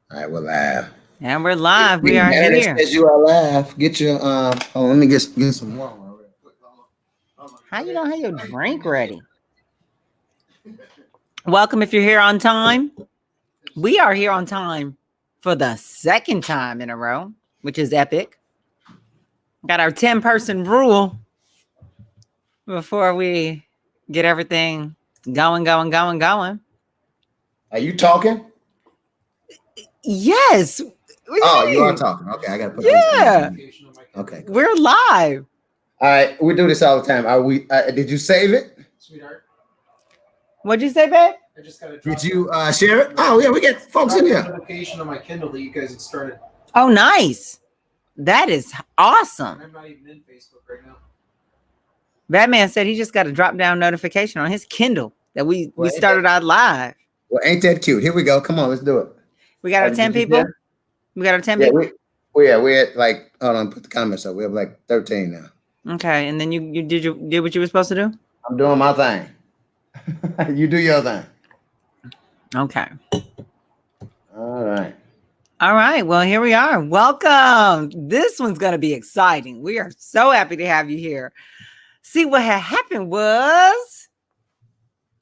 All right, we're live. And we're live. We are here. Says you are live. Get your let me get some water. How you gonna have your drink ready? Welcome if you're here on time. We are here on time for the second time in a row, which is epic. Got our 10-person rule before we get everything going. Are you talking? Yes. Oh, you are talking. Okay, I gotta put this. Okay, cool. We're live. All right, we do this all the time. Are we? Did you save it, sweetheart? What'd you say, babe? I just got. Did you share it? Oh yeah, we get folks in here. Notification on my Kindle that you guys had started. Oh, nice. That is awesome. I'm not even in Facebook right now. Batman said he just got a drop down notification on his Kindle that we started our live. Well, ain't that cute? Here we go. Come on, let's do it. We got our 10 people. We got our 10 people. We're at like, hold on, put the comments up. We have like 13 now. Okay, and then you did what you were supposed to do? I'm doing my thing. You do your thing. Okay. All right. All right. Well, here we are. Welcome. This one's going to be exciting. We are so happy to have you here. See, what had happened was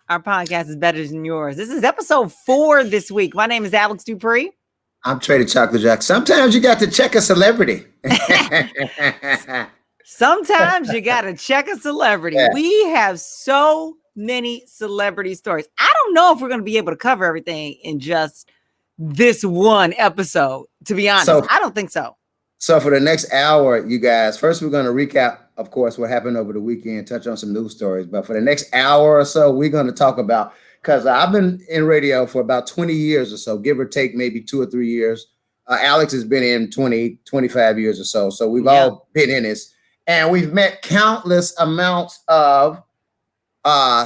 our podcast is better than yours. This is episode 4 this week. My name is Alex Dupree. I'm Trey the Chocolate Jack. Sometimes you got to check a celebrity. Sometimes you got to check a celebrity. Yeah. We have so many celebrity stories. I don't know if we're going to be able to cover everything in just this one episode, to be honest. I don't think so. So for the next hour, you guys, first we're going to recap, of course, what happened over the weekend, touch on some news stories. But for the next hour or so, we're going to talk about, because I've been in radio for about 20 years or so, give or take maybe 2 or 3 years. Alex has been in 20, 25 years or so. So we've all been in this. And we've met countless amounts of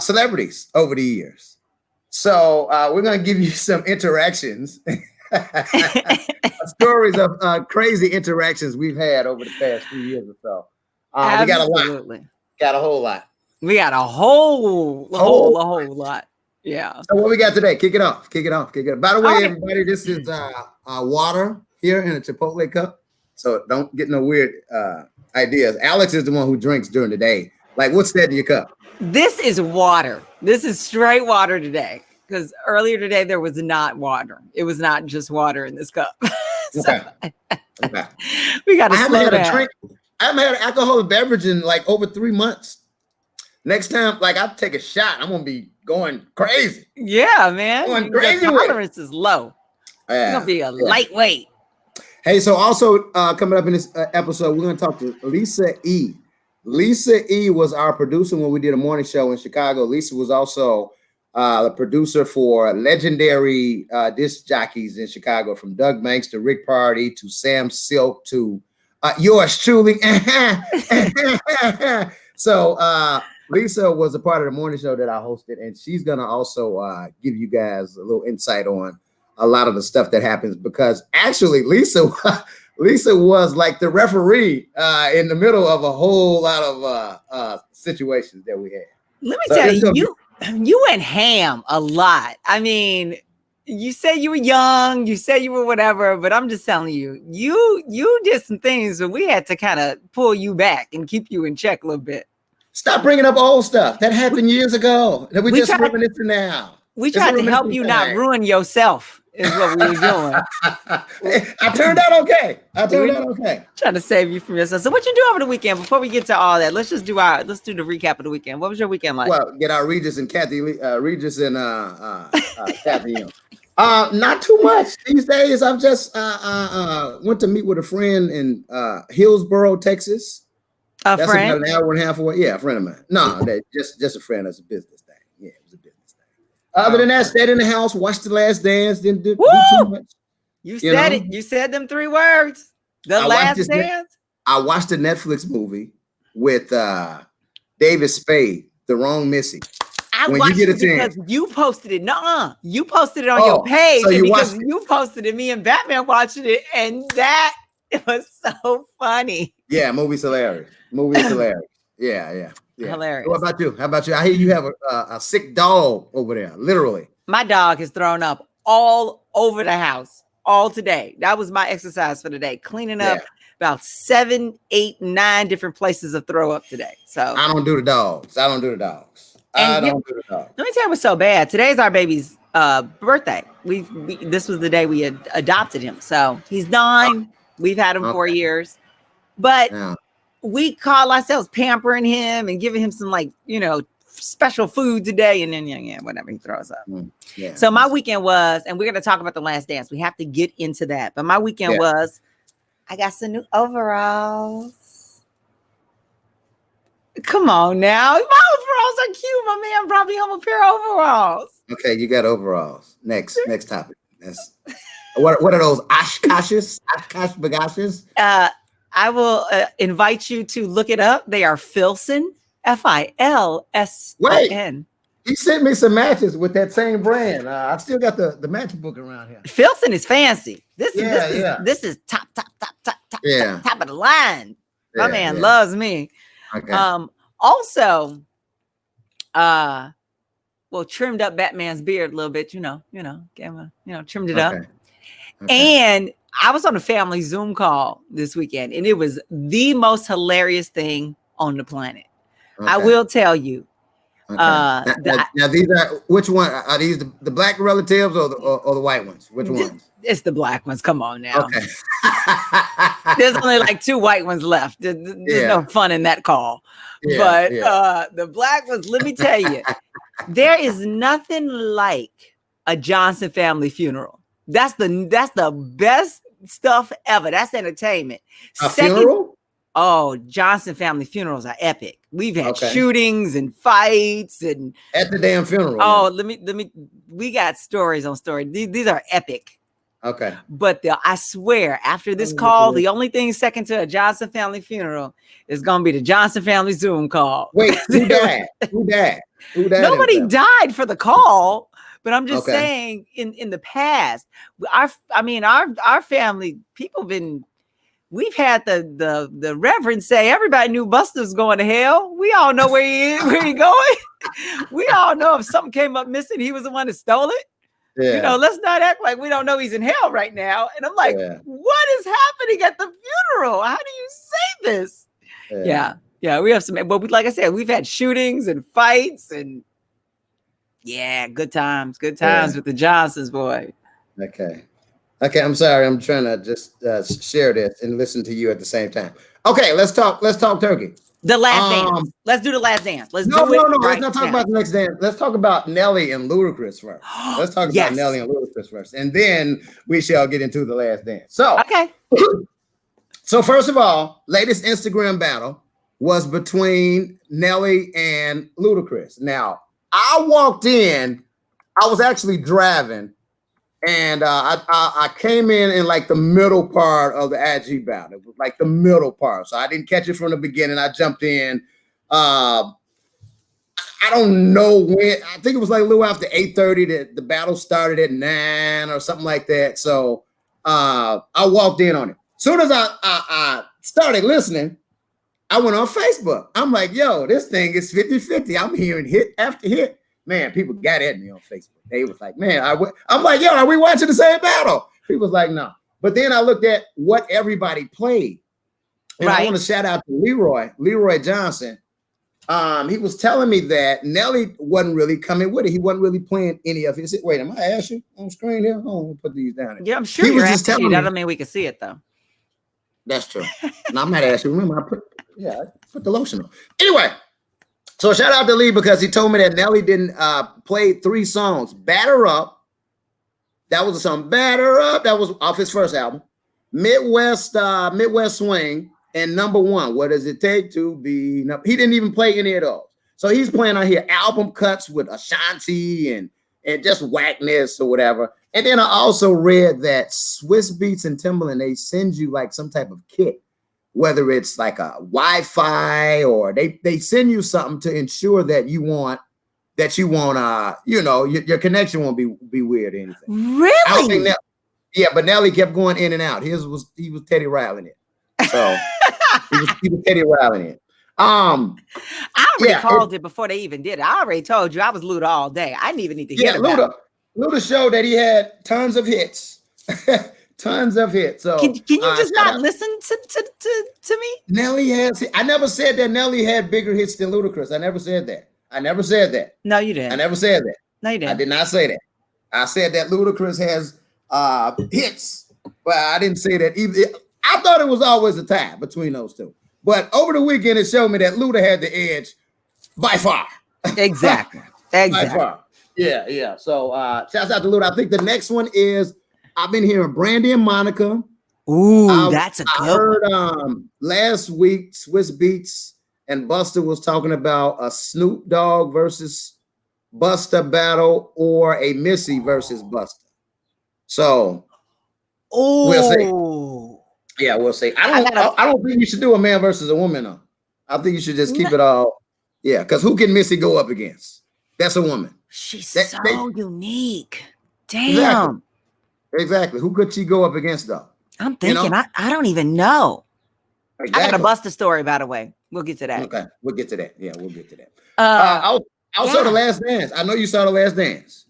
celebrities over the years. So we're going to give you some interactions, stories of crazy interactions we've had over the past few years or so. We got a lot. Got a whole lot. We got a whole lot. Yeah. So what we got today? Kick it off. By the way, everybody, this is water here in a Chipotle cup. So don't get no weird ideas. Alex is the one who drinks during the day. Like, what's that in your cup? This is water. This is straight water today. Because earlier today, there was not water. It was not just water in this cup. Okay. We got to slow down. I haven't had an alcoholic beverage in like over 3 months. Next time, like, I'll take a shot. I'm going to be going crazy. Yeah, man. Going crazy. Your tolerance is low. You're going to be a lightweight. Hey, so also coming up in this episode, we're going to talk to Lisa E. Lisa E was our producer when we did a morning show in Chicago. Lisa was also the producer for legendary disc jockeys in Chicago, from Doug Banks to Rick Party to Sam Silk to yours truly. So Lisa was a part of the morning show that I hosted, and she's going to also give you guys a little insight on a lot of the stuff that happens, because actually Lisa was like the referee in the middle of a whole lot of situations that we had. Let me tell you, you went ham a lot. I mean, you said you were young, you said you were whatever, but I'm just telling you, you did some things where we had to kind of pull you back and keep you in check a little bit. Stop bringing up old stuff that happened years ago that we just reminiscing now. We tried to help you not ruin yourself. Is what we were doing. I turned out okay. Trying to save you from yourself. So what you do over the weekend? Before we get to all that, let's do the recap of the weekend. What was your weekend like? Well, get our Regis and Kathy, Kathy. Not too much these days. I've just went to meet with a friend in Hillsboro, Texas. That's friend? About an hour and a half away. Yeah, a friend of mine. No, just a friend. That's a business thing. Yeah, it was a business thing. Other than that, stayed in the house, watched The Last Dance, didn't do too much. You said it. You said them 3 words. The Last Dance. I watched a Netflix movie with David Spade, The Wrong Missy. I watched it because you posted it. Nuh-uh. You posted it on your page. So you posted it. Me and Batman watched it, and that was so funny. Yeah, movie's hilarious. Yeah. Hilarious. What about you? How about you? I hear you have a sick dog over there, literally. My dog has thrown up all over the house. all today. That was my exercise for the day. Cleaning up about 7, 8, 9 different places of throw up today. So I don't do the dogs. I don't do the dogs. I don't do the dogs. Let me tell you what's so bad. Today's our baby's birthday. This was the day we had adopted him. So he's 9. We've had him 4 years. But we call ourselves pampering him and giving him some special food today, and then whatever he throws up. So my weekend was, and we're going to talk about The Last Dance. We have to get into that. But my weekend was, I got some new overalls. Come on now, my overalls are cute. My man brought me home a pair of overalls. Okay, you got overalls. Next topic. That's what are those Oshkoshes? Oshkosh bagashes? I will invite you to look it up. They are Filson. Filson. Wait, he sent me some matches with that same brand. I still got the match book around here. Filson is fancy. This is top of the line. My man loves me. Okay. Also, trimmed up Batman's beard a little bit. Trimmed it up. Okay. And I was on a family Zoom call this weekend, and it was the most hilarious thing on the planet. Okay. I will tell you. Okay. Now these are, which one are these? The black relatives or the white ones? Which ones? It's the black ones. Come on now. Okay. There's only like 2 white ones left. There's no fun in that call. But the black ones, let me tell you, there is nothing like a Johnson family funeral. That's the best stuff ever. That's entertainment. Funeral? Oh, Johnson family funerals are epic. We've had shootings and fights and at the damn funeral. Oh, we got stories on stories. These are epic. Okay. But I swear, after this call, the only thing second to a Johnson family funeral is going to be the Johnson family Zoom call. Wait, who died? Who died? Nobody died for the call. But I'm just saying, in the past, our family, we've had the Reverend say everybody knew Buster's going to hell. We all know where he is, where he going. We all know if something came up missing, he was the one that stole it. Yeah. Let's not act like we don't know he's in hell right now. And I'm like, what is happening at the funeral? How do you say this? Yeah, we have some, but like I said, we've had shootings and fights and good times with the Johnsons, boy. Okay, I'm sorry. I'm trying to just share this and listen to you at the same time. Okay, let's talk turkey. The Last Dance. Let's do The Last Dance. Let's no. Let's not talk about the next dance. Let's talk about Nelly and Ludacris first. Let's talk about Nelly and Ludacris first, and then we shall get into The Last Dance. So, so first of all, latest Instagram battle was between Nelly and Ludacris. Now, I walked in. I was actually driving. And I came in like the middle part of the IG battle. It was like the middle part. So I didn't catch it from the beginning. I jumped in. I don't know when. I think it was like a little after 8:30 that the battle started at 9 or something like that. So I walked in on it. As soon as I started listening, I went on Facebook. I'm like, yo, this thing is 50-50. I'm hearing hit after hit. Man, people got at me on Facebook. They was like, man, I'm like, yo, are we watching the same battle? People was like, no. But then I looked at what everybody played. And I want to shout out to Leroy Johnson. He was telling me that Nelly wasn't really coming with it. He wasn't really playing any of his. Wait, am I asking you on screen here? Hold on, put these down. Yeah, I'm sure you're asking you. That doesn't mean we can see it, though. That's true. No, I'm not asking. Remember, I put the lotion on. Anyway. So shout out to Lee because he told me that Nelly didn't play 3 songs. Batter Up. That was a song. Batter Up. That was off his first album. Midwest Swing and Number One. What does it take to be? He didn't even play any of those. So he's playing on here album cuts with Ashanti and just whackness or whatever. And then I also read that Swiss Beats and Timbaland, they send you like some type of kit. Whether it's like a Wi-Fi or they send you something to ensure that you want your connection won't be weird or anything. Really? I don't think but Nelly kept going in and out. He was Teddy Riley it. So he was Teddy Riley it. I already called it before they even did it. I already told you I was Luda all day. I didn't even need to hear about it. Luda showed that he had tons of hits. tons of hits. So can you just shout not out- listen to me? Nelly has. I never said that Nelly had bigger hits than Ludacris. I never said that. I never said that. No, you I didn't. never said that. No, you I didn't. did not say that. I said that Ludacris has hits, but I didn't say that either. I thought it was always a tie between those two. But over the weekend, it showed me that Luda had the edge by far. Exactly. By Exactly. far. Yeah. So shouts out to Luda. I think the next one is I've been hearing Brandy and Monica. Ooh, that's a I good one. heard last week Swiss Beats and Buster was talking about a Snoop Dogg versus Buster battle or a Missy versus Buster. So we'll see. Oh, Yeah, we'll see. I don't think you should do a man versus a woman though. I think you should just keep it all. Yeah, because who can Missy go up against? That's a woman. she's so unique. Damn. Exactly. Exactly. Who could she go up against though? I'm thinking, I don't even know. Exactly. I got a Buster story, by the way. We'll get to that. Okay, we'll get to that. Yeah, we'll get to that. Also, The Last Dance. I know you saw The Last Dance.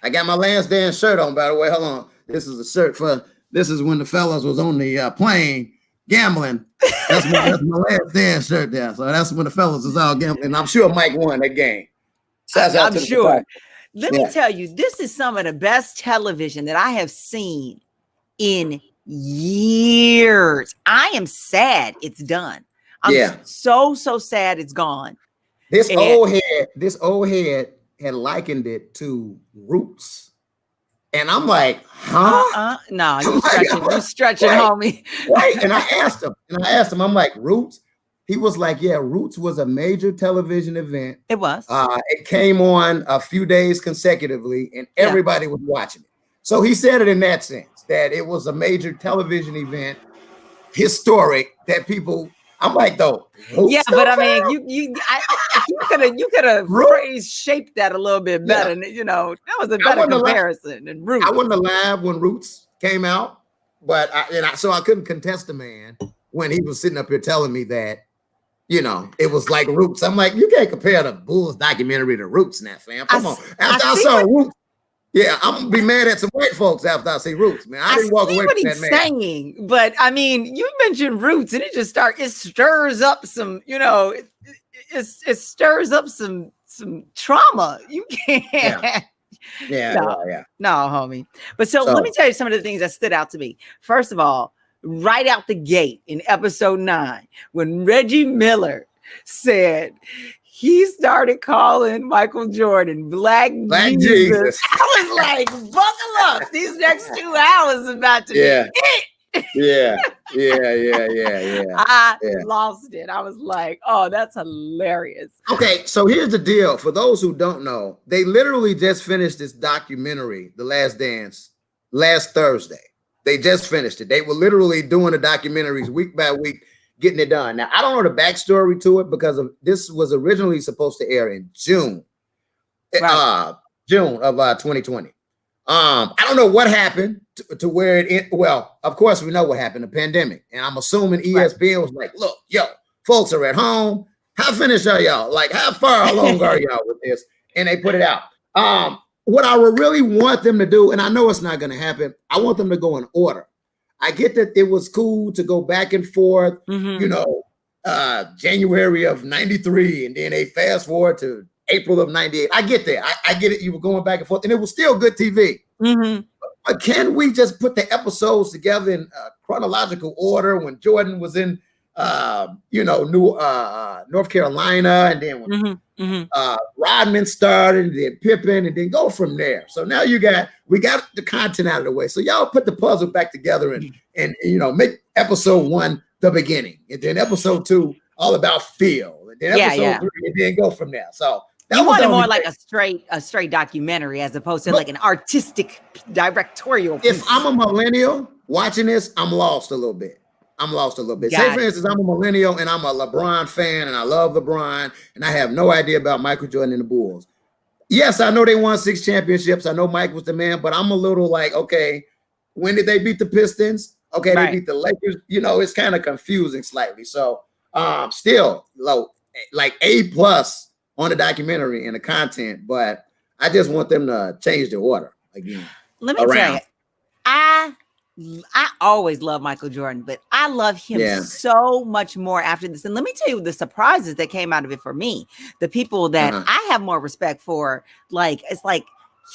I got my Last Dance shirt on, by the way. Hold on. This is a shirt this is when the fellas was on the plane gambling. That's my Last Dance shirt there. So that's when the fellas was all gambling. And I'm sure Mike won that game. I'm sure. Let me tell you, this is some of the best television that I have seen in years. I am sad it's done. I'm so sad it's gone. This old head had likened it to Roots. And I'm like, huh? No, you stretching, right, homie. Right. And I asked him, I'm like, Roots? He was like, yeah, Roots was a major television event. It was. It came on a few days consecutively and everybody was watching it. So he said it in that sense, that it was a major television event, historic, that people, I'm like, though. Yeah, but I mean, you could have shaped that a little bit better. Yeah. That was a better comparison than Roots. I wasn't alive when Roots came out, but so I couldn't contest the man when he was sitting up here telling me that, it was like Roots. I'm like, you can't compare the Bulls documentary to Roots now, fam. Come on. After I saw Roots, I'm gonna be mad at some white folks after I see Roots, man. I didn't walk away from that man. Saying, but I mean, you mentioned Roots, and it stirs up some, it stirs up some trauma. You can't. Yeah. No, homie. But so let me tell you some of the things that stood out to me. First of all, right out the gate in episode 9, when Reggie Miller said he started calling Michael Jordan Black Jesus. I was like, buckle up. These next 2 hours about to be it. Yeah. I lost it. I was like, oh, that's hilarious. Okay, so here's the deal. For those who don't know, they literally just finished this documentary, The Last Dance, last Thursday. They just finished it. They were literally doing the documentaries week by week, getting it done. Now, I don't know the backstory to it because this was originally supposed to air in June of 2020. I don't know what happened to where well, of course we know what happened, the pandemic. And I'm assuming ESPN was like, look, folks are at home. How finished are y'all? Like, how far along are y'all with this? And they put it out. What I would really want them to do, and I know it's not going to happen, I want them to go in order. I get that it was cool to go back and forth, January of 93, and then they fast forward to April of 98. I get that. I get it. You were going back and forth, and it was still good TV. Mm-hmm. But can we just put the episodes together in chronological order when Jordan was in, North Carolina, and then when Rodman started, and then Pippen, and then go from there. So now we got the content out of the way. So y'all put the puzzle back together and make episode 1 the beginning, and then episode 2 all about Phil, and then episode 3, and then go from there. So you want it more like a straight documentary as opposed to like an artistic directorial piece. If I'm a millennial watching this, I'm lost a little bit. Say, for instance, I'm a millennial and I'm a LeBron fan and I love LeBron and I have no idea about Michael Jordan and the Bulls. Yes, I know they won 6 championships. I know Mike was the man, but I'm a little like, okay, when did they beat the Pistons? Okay, they beat the Lakers. It's kind of confusing slightly. So still low, like A+ on the documentary and the content, but I just want them to change the order again. Let me tell you, I I always love Michael Jordan, but I love him so much more after this. And let me tell you the surprises that came out of it for me. The people that I have more respect for, like, it's like,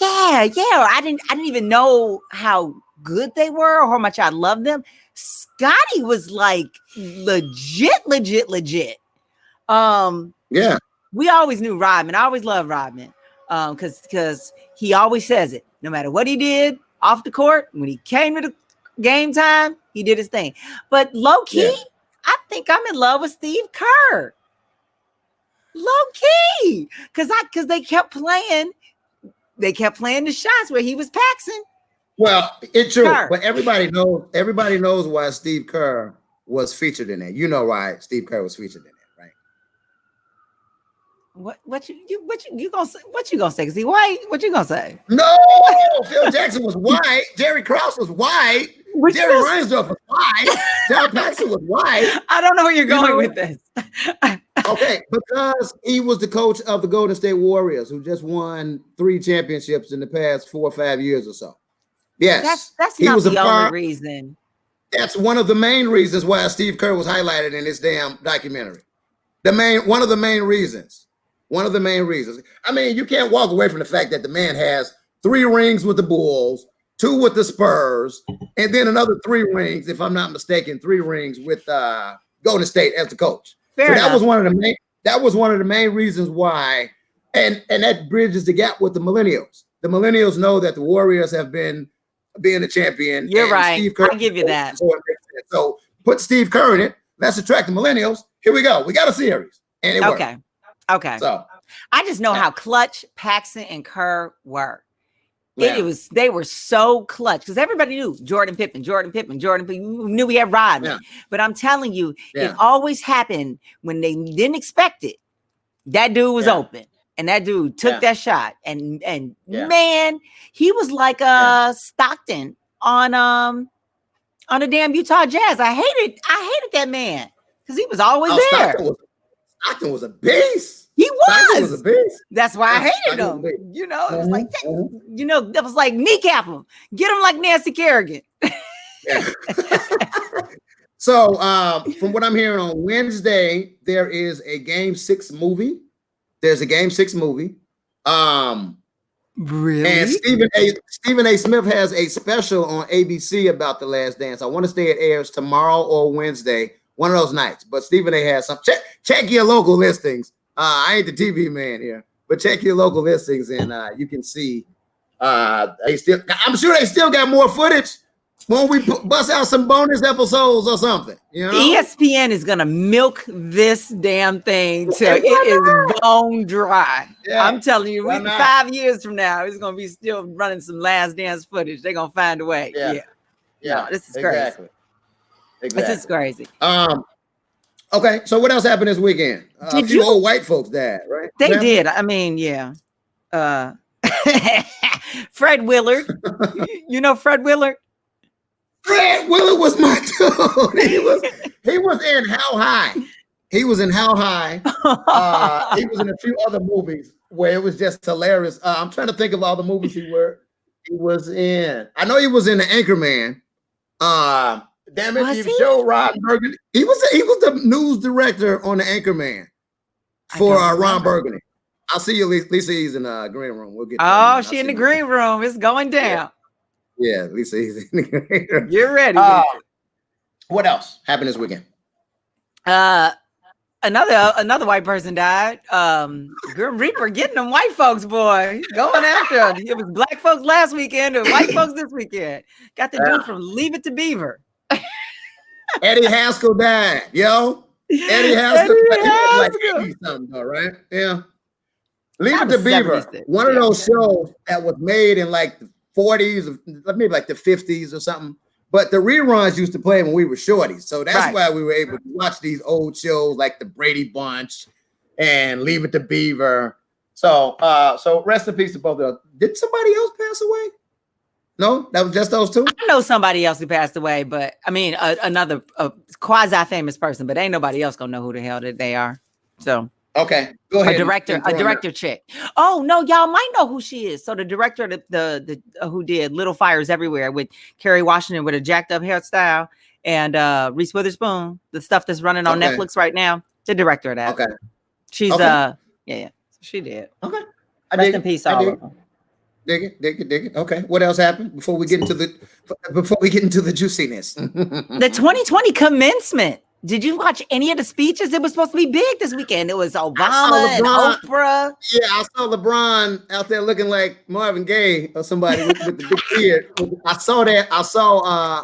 yeah. I didn't even know how good they were or how much I loved them. Scotty was like legit. We always knew Rodman. I always loved Rodman. Because he always says it. No matter what he did off the court, when he came to the game time, he did his thing. But low key, I think I'm in love with Steve Kerr. Low key, because they kept playing the shots where he was Paxson. Well, it's true, but everybody knows why Steve Kerr was featured in it. You know why Steve Kerr was featured in it, right? What you gonna say? What you gonna say? Is he white? What you gonna say? No, Phil Jackson was white. Jerry Krause was white. Jerry Reinsdorf was white. John Paxson was white. I don't know where you're going with this. Okay, because he was the coach of the Golden State Warriors, who just won 3 championships in the past 4 or 5 years or so. Yes, that's not the only reason. That's one of the main reasons why Steve Kerr was highlighted in this damn documentary. One of the main reasons. I mean, you can't walk away from the fact that the man has 3 rings with the Bulls, 2 with the Spurs, and then another 3 rings, if I'm not mistaken, 3 rings with Golden State as the coach. That was one of the main reasons why, and that bridges the gap with the millennials. The millennials know that the Warriors have been being a champion. You're right. Steve Kerr, I'll give you that. So put Steve Kerr in it. Let's attract the millennials. Here we go. We got a series, and it worked. Okay. So I just know how clutch Paxson and Kerr were. They were so clutch because everybody knew Jordan Pippen. You knew we had Rodman. But I'm telling you, it always happened when they didn't expect it. That dude was open. And that dude took that shot. And man, he was like Stockton on the damn Utah Jazz. I hated that man because he was always there. Stockton was a beast. He Stockton was a beast. That's why I hated him. You know, it was like that, that was like kneecap him. Get him like Nancy Kerrigan. So from what I'm hearing on Wednesday, there is a Game 6 movie. Really? And Stephen A. Smith has a special on ABC about The Last Dance. I want to say it airs tomorrow or Wednesday, one of those nights. But Stephen A. has some. Check your local listings. I ain't the TV man here, but check your local listings and you can see. I'm sure they still got more footage. Won't we bust out some bonus episodes or something? You know, ESPN is gonna milk this damn thing till it is bone dry. Yeah. I'm telling you, 5 years from now, it's gonna be still running some Last Dance footage. They're gonna find a way. Yeah. No, this is crazy. Exactly. This is crazy. Okay, so what else happened this weekend? A few old white folks died, right? They did. I mean, yeah. Fred Willard. You know Fred Willard? Fred Willard was my dude. He was in How High. He was in How High. He was in a few other movies where it was just hilarious. I'm trying to think of all the movies he was in. I know he was in The Anchorman. Damn it, if you show Ron Burgundy. He was the news director on The Anchorman for Ron Burgundy. I'll see you, Lisa. He's in the green room. We'll get. Oh, she in the green room. It's going down. Yeah, Lisa. He's in the green room. You're ready. What else happened this weekend? Another white person died. Grim Reaper getting them white folks, boy. Going after them. It was black folks last weekend and white folks this weekend. Got the dude from Leave It to Beaver. Eddie Haskell died, yo. Eddie Haskell. Like 80 something, though, right? Yeah. Leave It to Beaver. One of those shows that was made in like the 40s, maybe like the 50s or something. But the reruns used to play when we were shorties. So that's why we were able to watch these old shows like the Brady Bunch and Leave It to Beaver. So rest in peace to both of them. Did somebody else pass away? No, that was just those two. I know somebody else who passed away, but I mean another quasi-famous person, but ain't nobody else gonna know who the hell that they are. So Okay, go ahead. A director chick. Oh no, y'all might know who she is. So the director of the who did Little Fires Everywhere with Kerry Washington with a jacked up hairstyle and Reese Witherspoon, the stuff that's running on Netflix right now. The director of that. Okay. She's yeah. She did. Okay. Rest in peace, all of them. Dig it. Okay. What else happened before we get into the juiciness? The 2020 commencement. Did you watch any of the speeches? It was supposed to be big this weekend. It was Obama and Oprah. Yeah, I saw LeBron out there looking like Marvin Gaye or somebody with the big beard. I saw that. I saw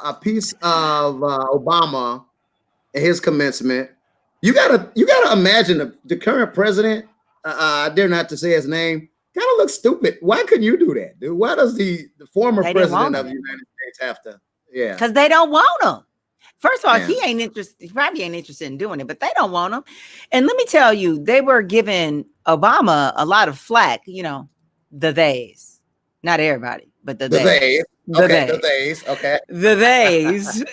a piece of Obama at his commencement. You gotta imagine the current president. I dare not to say his name. Kind of looks stupid. Why couldn't you do that, dude? Why does the former president of the United States have to? Yeah, because they don't want him. First of all, he probably ain't interested in doing it, but they don't want him. And let me tell you, they were giving Obama a lot of flack, the theys. Not everybody, but the theys. The theys.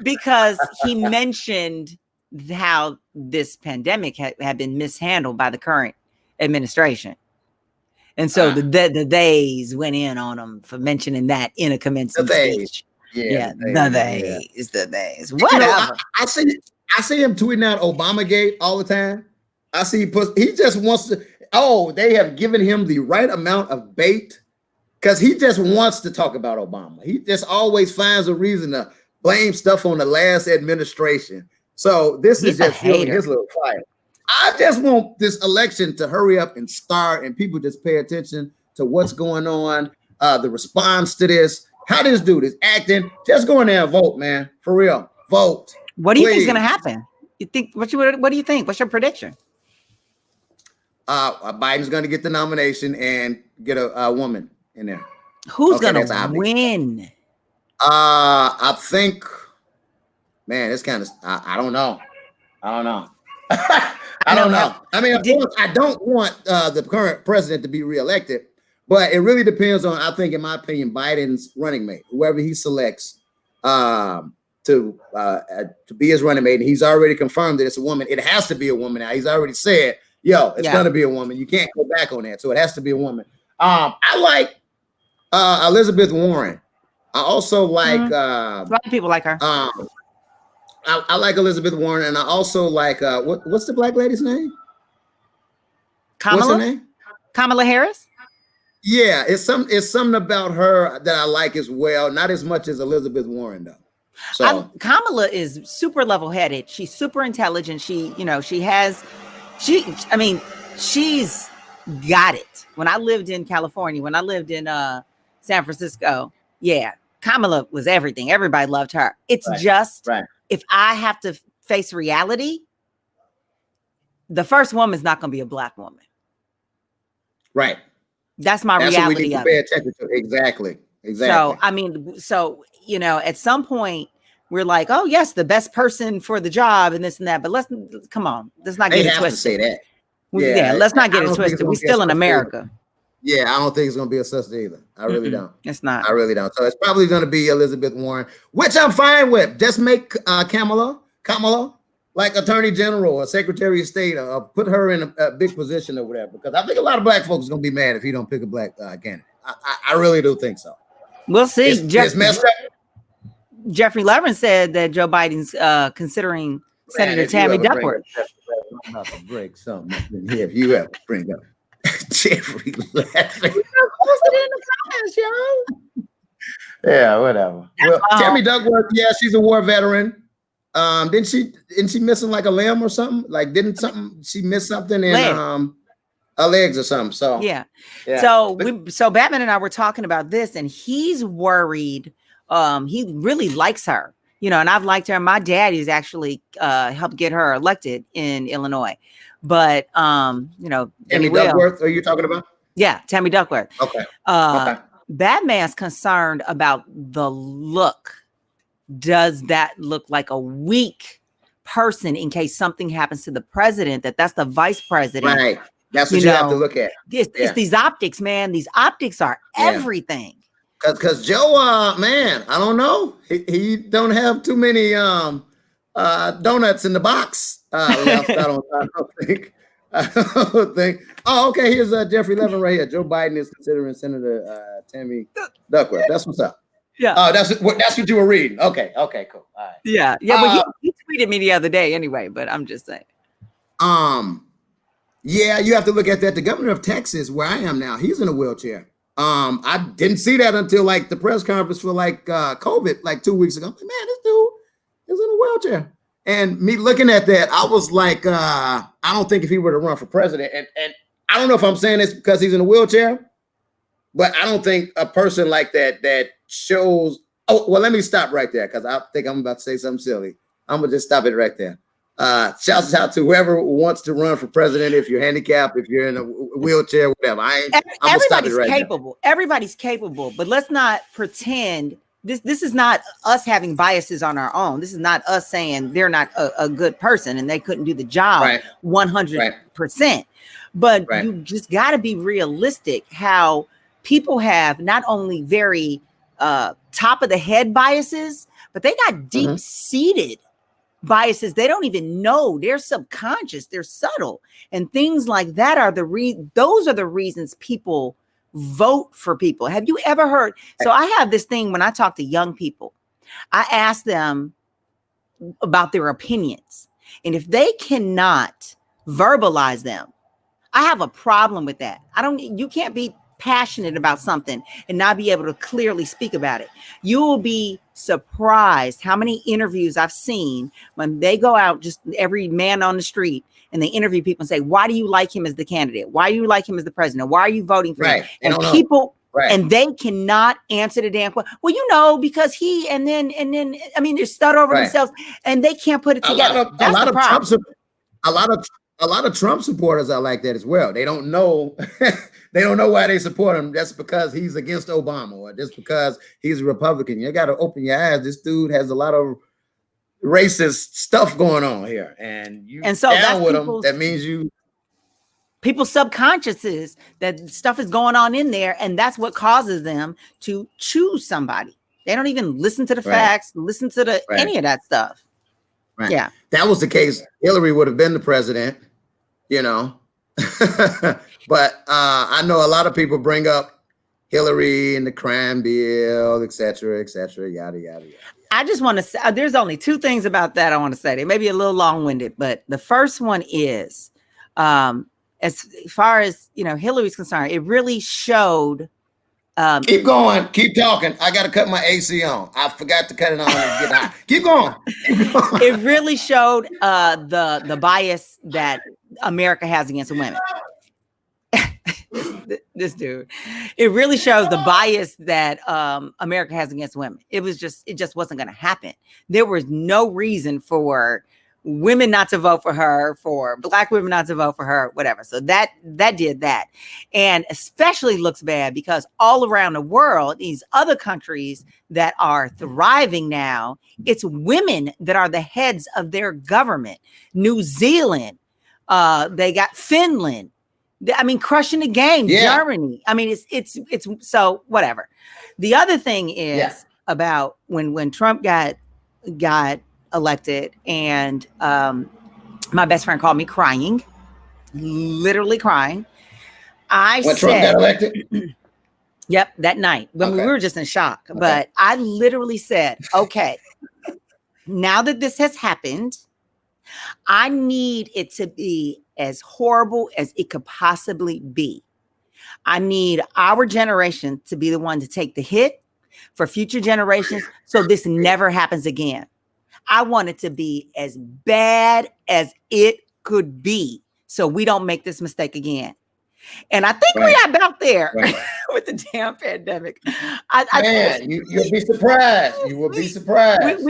Because he mentioned how this pandemic had been mishandled by the current administration. And so the theys went in on him for mentioning that in a commencement speech. The days. Whatever. I see him tweeting out Obamagate all the time. I see he just wants to. Oh, they have given him the right amount of bait because he just wants to talk about Obama. He just always finds a reason to blame stuff on the last administration. So this is just fueling his little fire. I just want this election to hurry up and start, and people just pay attention to what's going on, the response to this. How this dude is acting, just go in there and vote, man. For real. Vote. What do you think is gonna happen? You think what do you think? What's your prediction? Biden's gonna get the nomination and get a woman in there. Who's gonna win? I think, man, it's kind of I don't know. I don't know. I mean, of course, I don't want the current president to be reelected. But it really depends on, I think, in my opinion, Biden's running mate, whoever he selects to be his running mate. And he's already confirmed that it's a woman. It has to be a woman now. He's already said, it's going to be a woman. You can't go back on that. So it has to be a woman. I like Elizabeth Warren. I also like a lot of people like her. I like Elizabeth Warren, and I also like what's the black lady's name? Kamala. What's her name? Kamala Harris. Yeah, it's something about her that I like as well. Not as much as Elizabeth Warren though. So Kamala is super level-headed. She's super intelligent. She's got it. When I lived in California, when I lived in San Francisco, Kamala was everything. Everybody loved her. It's if I have to face reality, the first woman's not going to be a black woman. Right. That's my reality. What we need to pay attention to. Exactly. So, I mean, at some point we're like, oh yes, the best person for the job and this and that, but let's not get it twisted. To say that. Let's not get it twisted. We're still in America. Yeah, I don't think it's going to be a sister either. I really don't. It's not. I really don't. So it's probably going to be Elizabeth Warren, which I'm fine with. Just make Kamala like Attorney General or Secretary of State, or put her in a big position or whatever. Because I think a lot of black folks are going to be mad if you don't pick a black candidate. I really do think so. We'll see. It's messed up. Jeffrey Levin said that Joe Biden's considering Senator Tammy Duckworth. I'm about to break something up in here if you ever bring up Jeffrey Levin. Post it in the comments, yo. Yeah, whatever. Well, Tammy Duckworth, she's a war veteran. Didn't she missing like a limb or something? Like she miss something in her legs or something? So yeah. So Batman and I were talking about this, and he's worried. He really likes her, and I've liked her. My daddy's actually helped get her elected in Illinois. But Tammy Duckworth, are you talking about? Yeah, Tammy Duckworth. Okay. Batman's concerned about the look. Does that look like a weak person in case something happens to the president? That's the vice president. Right. That's what you have to look at. It's these optics, man. These optics are everything. Because Joe, man, I don't know. He don't have too many donuts in the box. left. I don't think. I don't think. Oh, okay. Here's Jeffrey Levin right here. Joe Biden is considering Senator Tammy Duckworth. That's what's up. Yeah. Oh, that's what you were reading. Okay. Okay. Cool. All right. Yeah. But he tweeted me the other day anyway. But I'm just saying. Yeah, you have to look at that. The governor of Texas, where I am now, he's in a wheelchair. I didn't see that until like the press conference for like COVID, like 2 weeks ago. I'm like, man, this dude is in a wheelchair. And me looking at that, I was like, I don't think if he were to run for president, and I don't know if I'm saying this because he's in a wheelchair, but I don't think a person like that shows. Oh, well, let me stop right there because I think I'm about to say something silly. I'm gonna just stop it right there. Shouts out to whoever wants to run for president. If you're handicapped, if you're in a wheelchair, whatever. Everybody's capable. Everybody's capable, but let's not pretend this is not us having biases on our own. This is not us saying they're not a good person and they couldn't do the job 100%. But you just got to be realistic how people have not only very top of the head biases, but they got deep seated biases. They don't even know. They're subconscious. They're subtle, and things like that are those are the reasons people vote for people. Have you ever heard? So I have this thing when I talk to young people, I ask them about their opinions, and if they cannot verbalize them, I have a problem with that. You can't be passionate about something and not be able to clearly speak about it. You will be surprised how many interviews I've seen when they go out, just every man on the street, and they interview people and say, why do you like him as the candidate? Why do you like him as the president? Why are you voting for him? And people, and they cannot answer the damn question. Well, because he, and then, I mean, they stutter over themselves and they can't put it together. A lot of Trump supporters are like that as well. They don't know. They don't know why they support him. That's because he's against Obama, or just because he's a Republican. You got to open your eyes. This dude has a lot of racist stuff going on here, and so down with him. That means people's subconsciouses, that stuff is going on in there, and that's what causes them to choose somebody. They don't even listen to the facts, listen to any of that stuff. Right. Yeah, that was the case. Hillary would have been the president, but I know a lot of people bring up Hillary and the crime bill, et cetera, yada, yada, yada. I just want to say, there's only two things about that I want to say. They may be a little long-winded, but the first one is, as far as, Hillary's concerned, it really showed. Keep going. Keep talking. I got to cut my AC on. I forgot to cut it on. And get out. Keep going. It really showed the bias that America has against women. This dude. It really shows the bias that America has against women. It just wasn't going to happen. There was no reason for women not to vote for her, for Black women not to vote for her, whatever. So that did that. And especially looks bad because all around the world, these other countries that are thriving now, it's women that are the heads of their government. New Zealand, they got Finland. I mean, crushing the game. Yeah. Germany. I mean, it's so whatever. The other thing is about when Trump got elected, and my best friend called me crying, literally crying. When Trump got elected? Yep, that night when we were just in shock. Okay. But I literally said, okay, now that this has happened, I need it to be as horrible as it could possibly be. I need our generation to be the one to take the hit for future generations so this never happens again. I want it to be as bad as it could be so we don't make this mistake again. And I think we're about there with the damn pandemic. You'll be surprised. You will be surprised.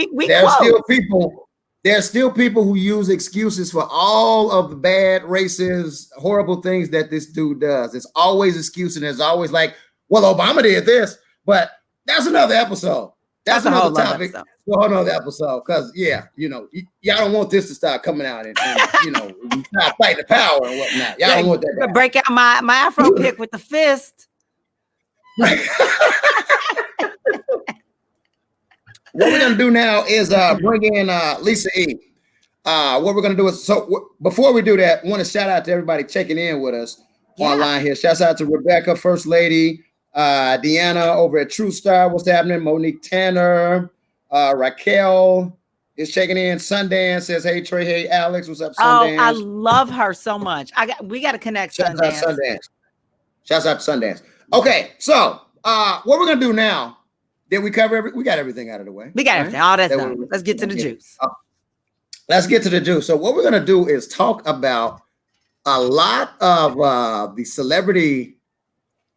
There's still people who use excuses for all of the bad, racist, horrible things that this dude does. It's always excuse, and it's always like, well, Obama did this, but that's another episode. That's another topic for a whole nother episode. Because y'all don't want this to start coming out and start fighting the power and whatnot. Y'all don't want that. Break out my Afro pick with the fist. What we're gonna do now is bring in Lisa E. what we're gonna do is before we do that, I want to shout out to everybody checking in with us online here. Shouts out to Rebecca, First Lady, Deanna over at True Star. What's happening? Monique Tanner, Raquel is checking in. Sundance says, "Hey Trey, hey Alex, what's up, Sundance?" Oh, I love her so much. We got to connect. Shouts out Sundance. Shouts out to Sundance. Okay, so what we're gonna do now? Did we cover we got everything out of the way? We got everything. All that's done. Let's get to the juice. Let's get to the juice. So what we're gonna do is talk about a lot of the celebrity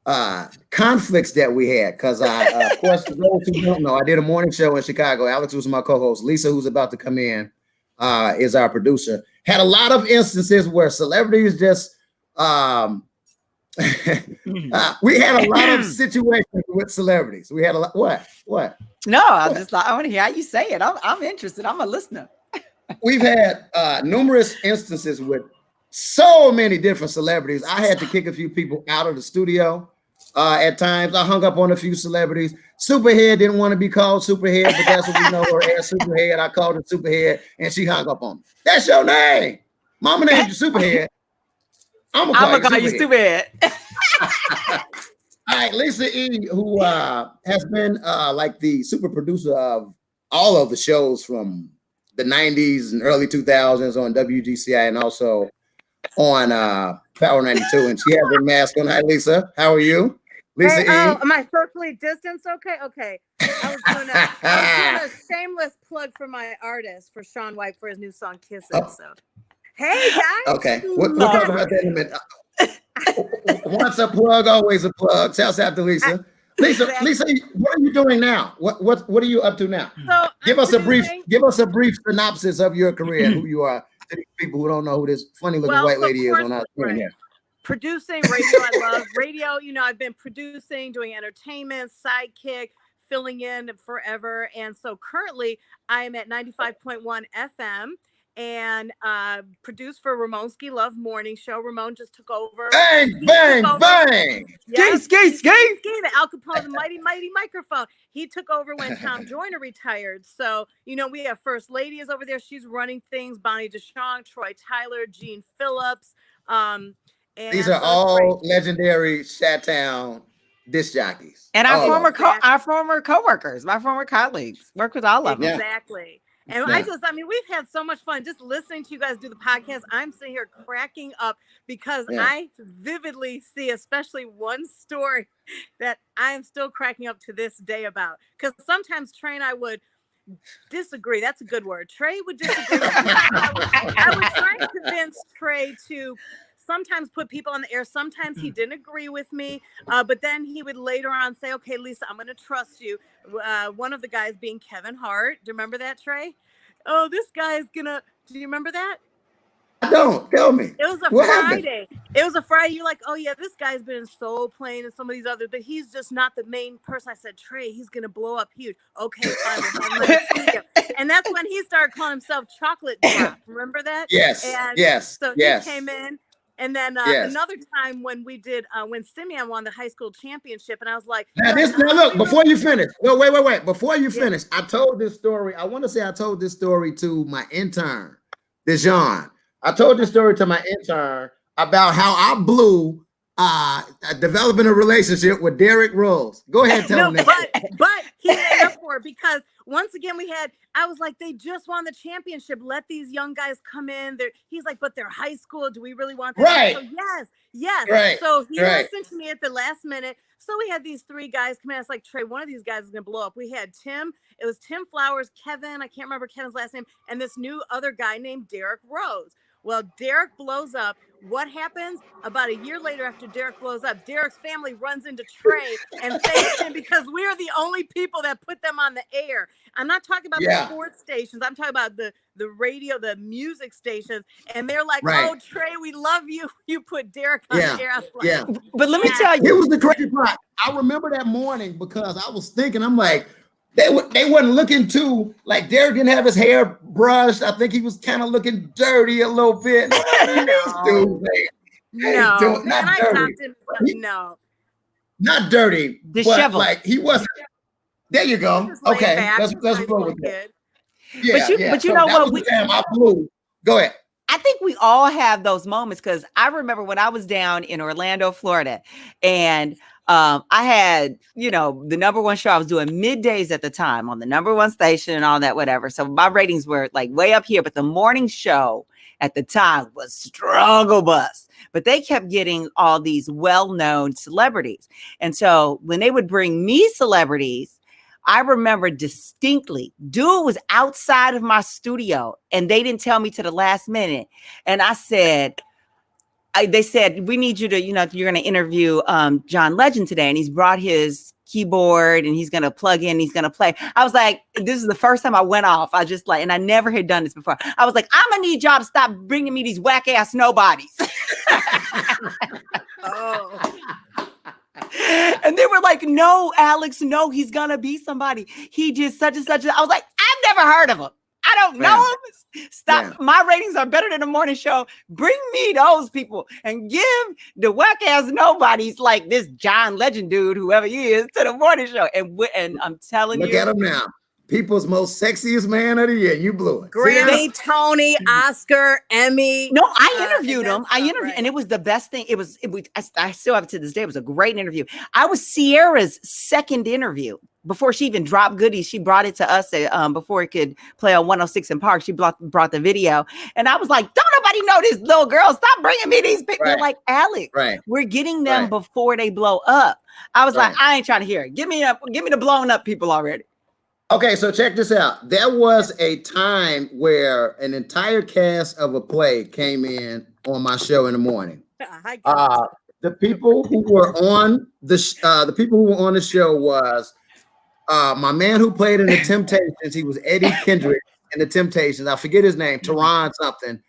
conflicts that we had. Because of course, for those who don't know, I did a morning show in Chicago. Alex was my co-host. Lisa, who's about to come in, is our producer. Had a lot of instances where celebrities just we had a lot of situations with celebrities. We had a lot. What? No, I want to hear how you say it. I'm interested. I'm a listener. We've had numerous instances with so many different celebrities. I had to kick a few people out of the studio at times. I hung up on a few celebrities. Superhead didn't want to be called Superhead, but that's what we know her as, Superhead. I called her Superhead, and she hung up on me. That's your name. Mama named you Superhead. I'm gonna call you Superhead. All right, Lisa E., who has been like the super producer of all of the shows from the 90s and early 2000s on WGCI and also on Power 92. And she has her mask on. Hi, Lisa. How are you? Lisa E. Am I socially distanced? Okay. I was doing a shameless plug for my artist, for Sean White, for his new song Kisses. So, hey, guys. Okay. We'll talk about that in a minute. Once a plug, always a plug. Shouts out to Lisa. Lisa, what are you doing now? What are you up to now? So give us a brief synopsis of your career and who you are to these people who don't know who this funny looking white lady is on our screen here. Producing radio, I love radio. I've been producing, doing entertainment, sidekick, filling in forever. And so currently I am at 95.1 FM and produced for Ramonski Love Morning Show. Ramon just took over. Bang. Yes. Skate. The Al Capone, the mighty microphone. He took over when Tom Joyner retired. So, we have First Lady is over there. She's running things. Bonnie DeShong, Troy Tyler, Gene Phillips. And these are all legendary Chi-Town disc jockeys. And our former coworkers, my former colleagues. Work with all of them. Exactly. And we've had so much fun just listening to you guys do the podcast. I'm sitting here cracking up because I vividly see, especially one story that I am still cracking up to this day about. Because sometimes Trey and I would disagree. That's a good word. Trey would disagree. I would try and convince Trey to sometimes put people on the air. Sometimes he didn't agree with me, but then he would later on say, okay, Lisa, I'm going to trust you. One of the guys being Kevin Hart. Do you remember that, Trey? Oh, this guy is do you remember that? I don't. Tell me. It was a Friday. It was a Friday. You're like, oh yeah, this guy's been in Soul Plane and some of these others, but he's just not the main person. I said, Trey, he's going to blow up huge. Okay, fine. And that's when he started calling himself Chocolate Drop. Remember that? Yes. So he came in. And then another time when we did, when Simeon won the high school championship, and I was like, now look, before you finish, wait. Before you finish, I told this story. I want to say I told this story to my intern, Dejan. I told this story to my intern about how I blew developing a relationship with Derrick Rose. Go ahead, tell him that. But he made up for it because once again I was like, they just won the championship. Let these young guys come in. He's like, but they're high school. Do we really want them? Right. So yes. Right. So he listened to me at the last minute. So we had these three guys come in. I was like, Trey, one of these guys is gonna blow up. We had Tim. It was Tim Flowers, Kevin. I can't remember Kevin's last name, and this new other guy named Derrick Rose. Well, Derrick blows up. What happens? About a year later, after Derrick blows up, Derrick's family runs into Trey and thanks him because we're the only people that put them on the air. I'm not talking about the sports stations. I'm talking about the radio, the music stations. And they're like, oh, Trey, we love you. You put Derrick on the air. But let me tell you. It was the crazy part. I remember that morning because I was thinking, I'm like, they wasn't looking too, like Derrick didn't have his hair brushed. I think he was kind of looking dirty a little bit. Not dirty, but like he wasn't. There you go. Okay, let's roll with that. But you know what? I blew. Go ahead. I think we all have those moments because I remember when I was down in Orlando, Florida, and I had, the number one show. I was doing middays at the time on the number one station and all that, whatever. So my ratings were like way up here, but the morning show at the time was struggle bus. But they kept getting all these well-known celebrities. And so when they would bring me celebrities, I remember distinctly, dude was outside of my studio and they didn't tell me to the last minute. And I said, they said, we need you to, you're going to interview John Legend today. And he's brought his keyboard and he's going to plug in, he's going to play. I was like, this is the first time I went off. I just and I never had done this before. I was like, I'm going to need y'all to stop bringing me these whack ass nobodies. Oh. And they were like, no, Alex, no, he's gonna be somebody. He did such and such. I was like, I've never heard of him. I don't know him. Stop. Yeah. My ratings are better than the morning show. Bring me those people and give the whack ass nobodies like this John Legend dude, whoever he is, to the morning show. And I'm telling you. Look at him now. People's most sexiest man of the year. You blew it. Grammy, Tony, Oscar, Emmy. No, I interviewed him. And it was the best thing. I still have it to this day. It was a great interview. I was Sierra's second interview. Before she even dropped goodies, she brought it to us before it could play on 106 in Park. She brought the video. And I was like, don't nobody know this little girl. Stop bringing me these pictures. They're like, Alex, we're getting them before they blow up. I was like, I ain't trying to hear it. Give me the blown up people already. Okay, so check this out. There was a time where an entire cast of a play came in on my show in the morning. The people who were on the show was my man who played in the Temptations. He was Eddie Kendrick in the Temptations. I forget his name, Teron something.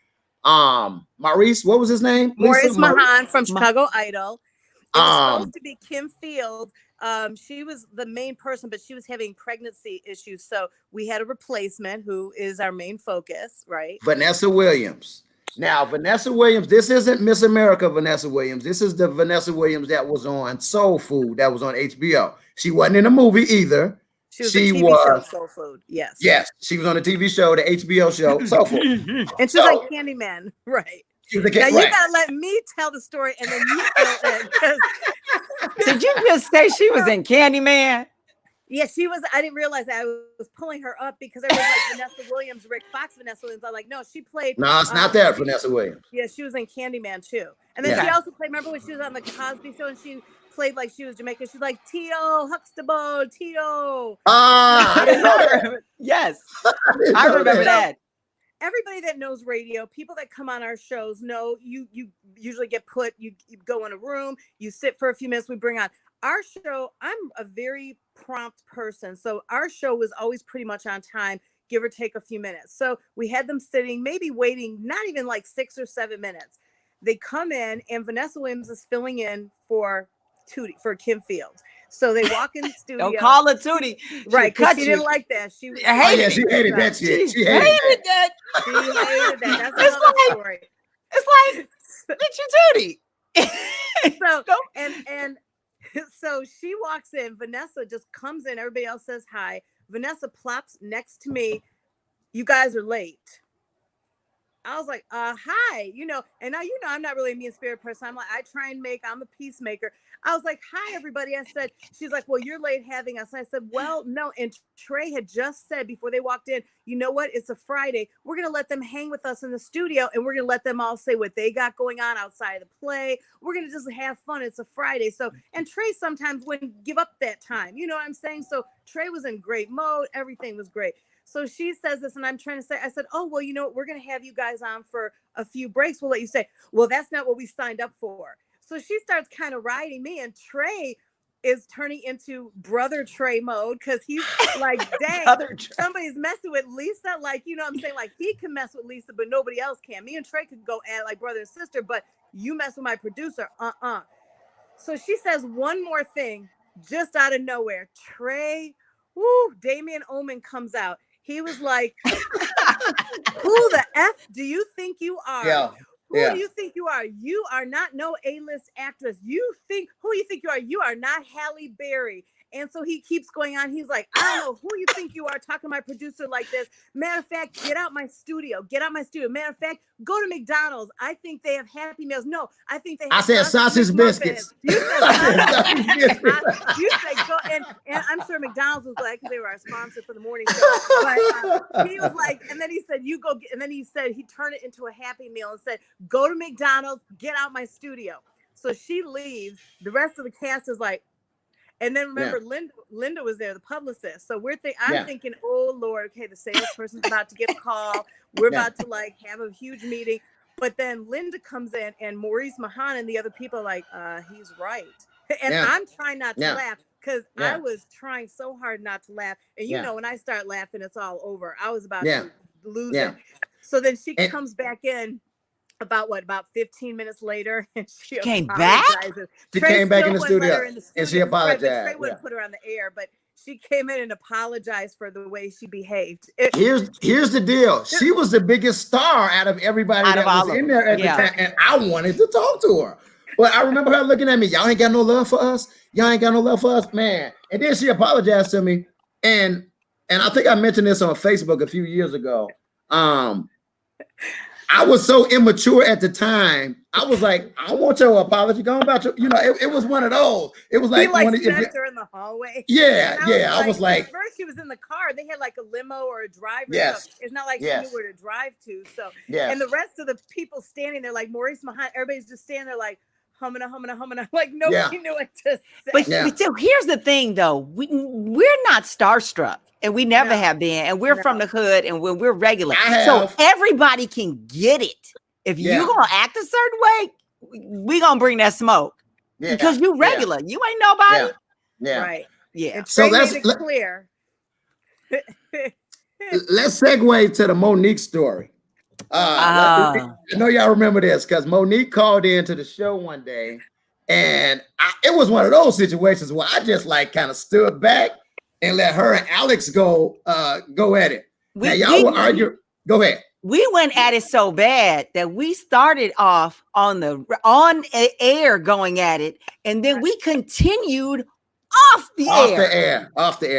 Maurice, what was his name? Maurice Mahan from Chicago Idol. It was supposed to be Kim Field. She was the main person, but she was having pregnancy issues. So we had a replacement who is our main focus, right? Vanessa Williams. Now, Vanessa Williams, this isn't Miss America Vanessa Williams. This is the Vanessa Williams that was on Soul Food, that was on HBO. She wasn't in a movie either. She was on the TV show Soul Food, yes. Yes, she was on the TV show, the HBO show, Soul Food. And she was like Candyman, right? Now you gotta let me tell the story and then you fill it. Did you just say she was in Candyman? Yeah, she was. I didn't realize that. I was pulling her up because everyone was like Vanessa Williams, Rick Fox, Vanessa Williams. I'm like, no, she played. No, it's not that Vanessa Williams. Yeah, she was in Candyman too. And then she also played. Remember when she was on the Cosby Show and she played like she was Jamaican? She's like Tito Huxtable, Tito. I didn't know that. Yes, I remember that. Everybody that knows radio, people that come on our shows know you usually get put, you go in a room, you sit for a few minutes, we bring on our show. I'm a very prompt person. So our show was always pretty much on time, give or take a few minutes. So we had them sitting, maybe waiting, not even like 6 or 7 minutes. They come in and Vanessa Williams is filling in for Kim Fields. So they walk in the studio. Don't call her Tootie. Right, because she didn't like that. She hated that shit. She hated that. She hated that. That's another story. It's like, bitch, you Tootie. So she walks in. Vanessa just comes in. Everybody else says hi. Vanessa plops next to me. You guys are late. I was like, hi, and now, I'm not really a mean spirit person. I'm like, I'm a peacemaker. I was like, hi, everybody. I said, she's like, well, you're late having us. And I said, well, no. And Trey had just said before they walked in, you know what? It's a Friday. We're going to let them hang with us in the studio and we're going to let them all say what they got going on outside of the play. We're going to just have fun. It's a Friday. So, and Trey sometimes wouldn't give up that time. You know what I'm saying? So Trey was in great mode. Everything was great. So she says this, and I'm trying to say, I said, oh, well, you know what? We're going to have you guys on for a few breaks. We'll let you say, well, that's not what we signed up for. So she starts kind of riding me, and Trey is turning into brother Trey mode because he's like, dang, somebody's messing with Lisa. Like, you know what I'm saying? Like, he can mess with Lisa, but nobody else can. Me and Trey could go at like brother and sister, but you mess with my producer. So she says one more thing just out of nowhere. Trey, Damian Omen comes out. He was like, who the F do you think you are? Yeah. Who do you think you are? You are not no A-list actress. Who you think you are? You are not Halle Berry. And so he keeps going on. He's like, I don't know who you think you are talking to my producer like this. Matter of fact, get out my studio. Get out my studio. Matter of fact, go to McDonald's. I think they have Happy Meals. No, I think they have I said sausage biscuits. You said you said go. And I'm sure McDonald's was glad because they were our sponsor for the morning show. But he was like, and then he said, you go. And then he said, he turned it into a Happy Meal and said, go to McDonald's, get out my studio. So she leaves. The rest of the cast is like, and then remember, Linda was there, the publicist. So I'm thinking, oh Lord, okay, the salesperson's about to get a call. We're about to like have a huge meeting. But then Linda comes in, and Maurice Mahan and the other people are like, he's right. And I'm trying not to laugh because I was trying so hard not to laugh. And you know, when I start laughing, it's all over. I was about to lose it. So then she comes back in. About 15 minutes later, and she came back. She came back in the studio, and she apologized. Trey wouldn't put her on the air, but she came in and apologized for the way she behaved. Here's the deal. She was the biggest star out of everybody that was in there at the time, and I wanted to talk to her. But I remember her looking at me. Y'all ain't got no love for us. Y'all ain't got no love for us, man. And then she apologized to me, and I think I mentioned this on Facebook a few years ago. I was so immature at the time. I was like, I don't want your apology. Go about your, it was one of those. It was like, her in the hallway. I was like, at first she was in the car. They had like a limo or a driver. Yes. So it's not like she knew where to drive to. So, and the rest of the people standing there, like Maurice Mahan, everybody's just standing there like, humming, like nobody knew what to say. But so here's the thing, though. We're not starstruck, and we never have been, and we're from the hood, and we're regular. So everybody can get it. If you're gonna act a certain way, we gonna bring that smoke because you regular. You ain't nobody. Right. Yeah. And so that's clear. Let's segue to the Monique story. I know y'all remember this because Monique called into the show one day, and it was one of those situations where I just like kind of stood back and let her and Alex go at it. Now y'all were arguing. Go ahead. We went at it so bad that we started off on air going at it, and then we continued off the air.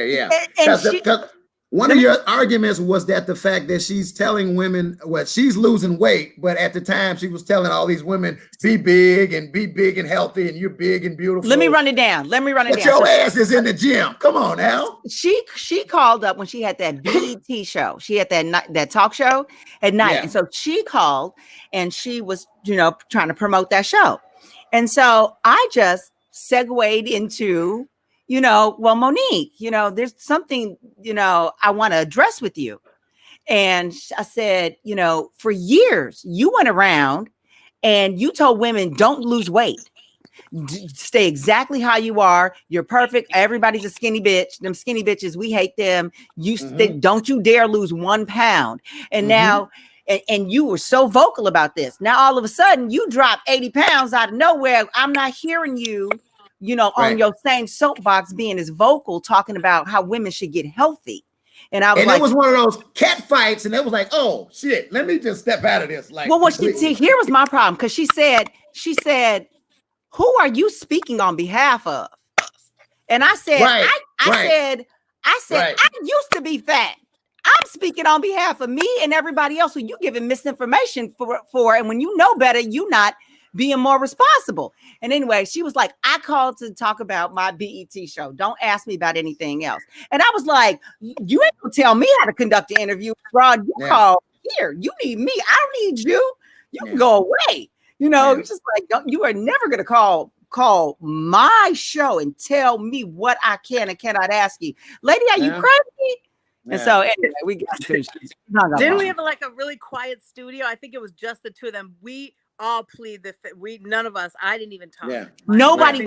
Yeah. And one of your arguments was that the fact that she's telling women she's losing weight, but at the time she was telling all these women, be big and healthy, and you're big and beautiful. Let me run it down. But your ass is in the gym. Come on now. She called up when she had that BET show. She had that talk show at night. And so she called and she was, trying to promote that show. And so I just segued into, well, Monique, there's something, I want to address with you. And I said, for years you went around and you told women, don't lose weight. Stay exactly how you are. You're perfect. Everybody's a skinny bitch. Them skinny bitches, we hate them. Don't you dare lose 1 pound. And now, and you were so vocal about this. Now, all of a sudden you drop 80 pounds out of nowhere. I'm not hearing you. On your same soapbox being as vocal, talking about how women should get healthy. And I was it was one of those cat fights, and it was like, oh shit, let me just step out of this. Like, well, here was my problem, because she said, who are you speaking on behalf of? And I said, I said, I used to be fat. I'm speaking on behalf of me and everybody else who you giving misinformation for. And when you know better, you not being more responsible. And anyway, she was like, I called to talk about my BET show. Don't ask me about anything else. And I was like, you ain't gonna tell me how to conduct an interview, Rod. You call here. You need me. I don't need you. You can go away. It's just like, you are never gonna call my show and tell me what I can and cannot ask you. Lady, are you crazy? And so anyway, we got to Didn't we have like a really quiet studio? I think it was just the two of them. We all plead none of us. I didn't even talk. Nobody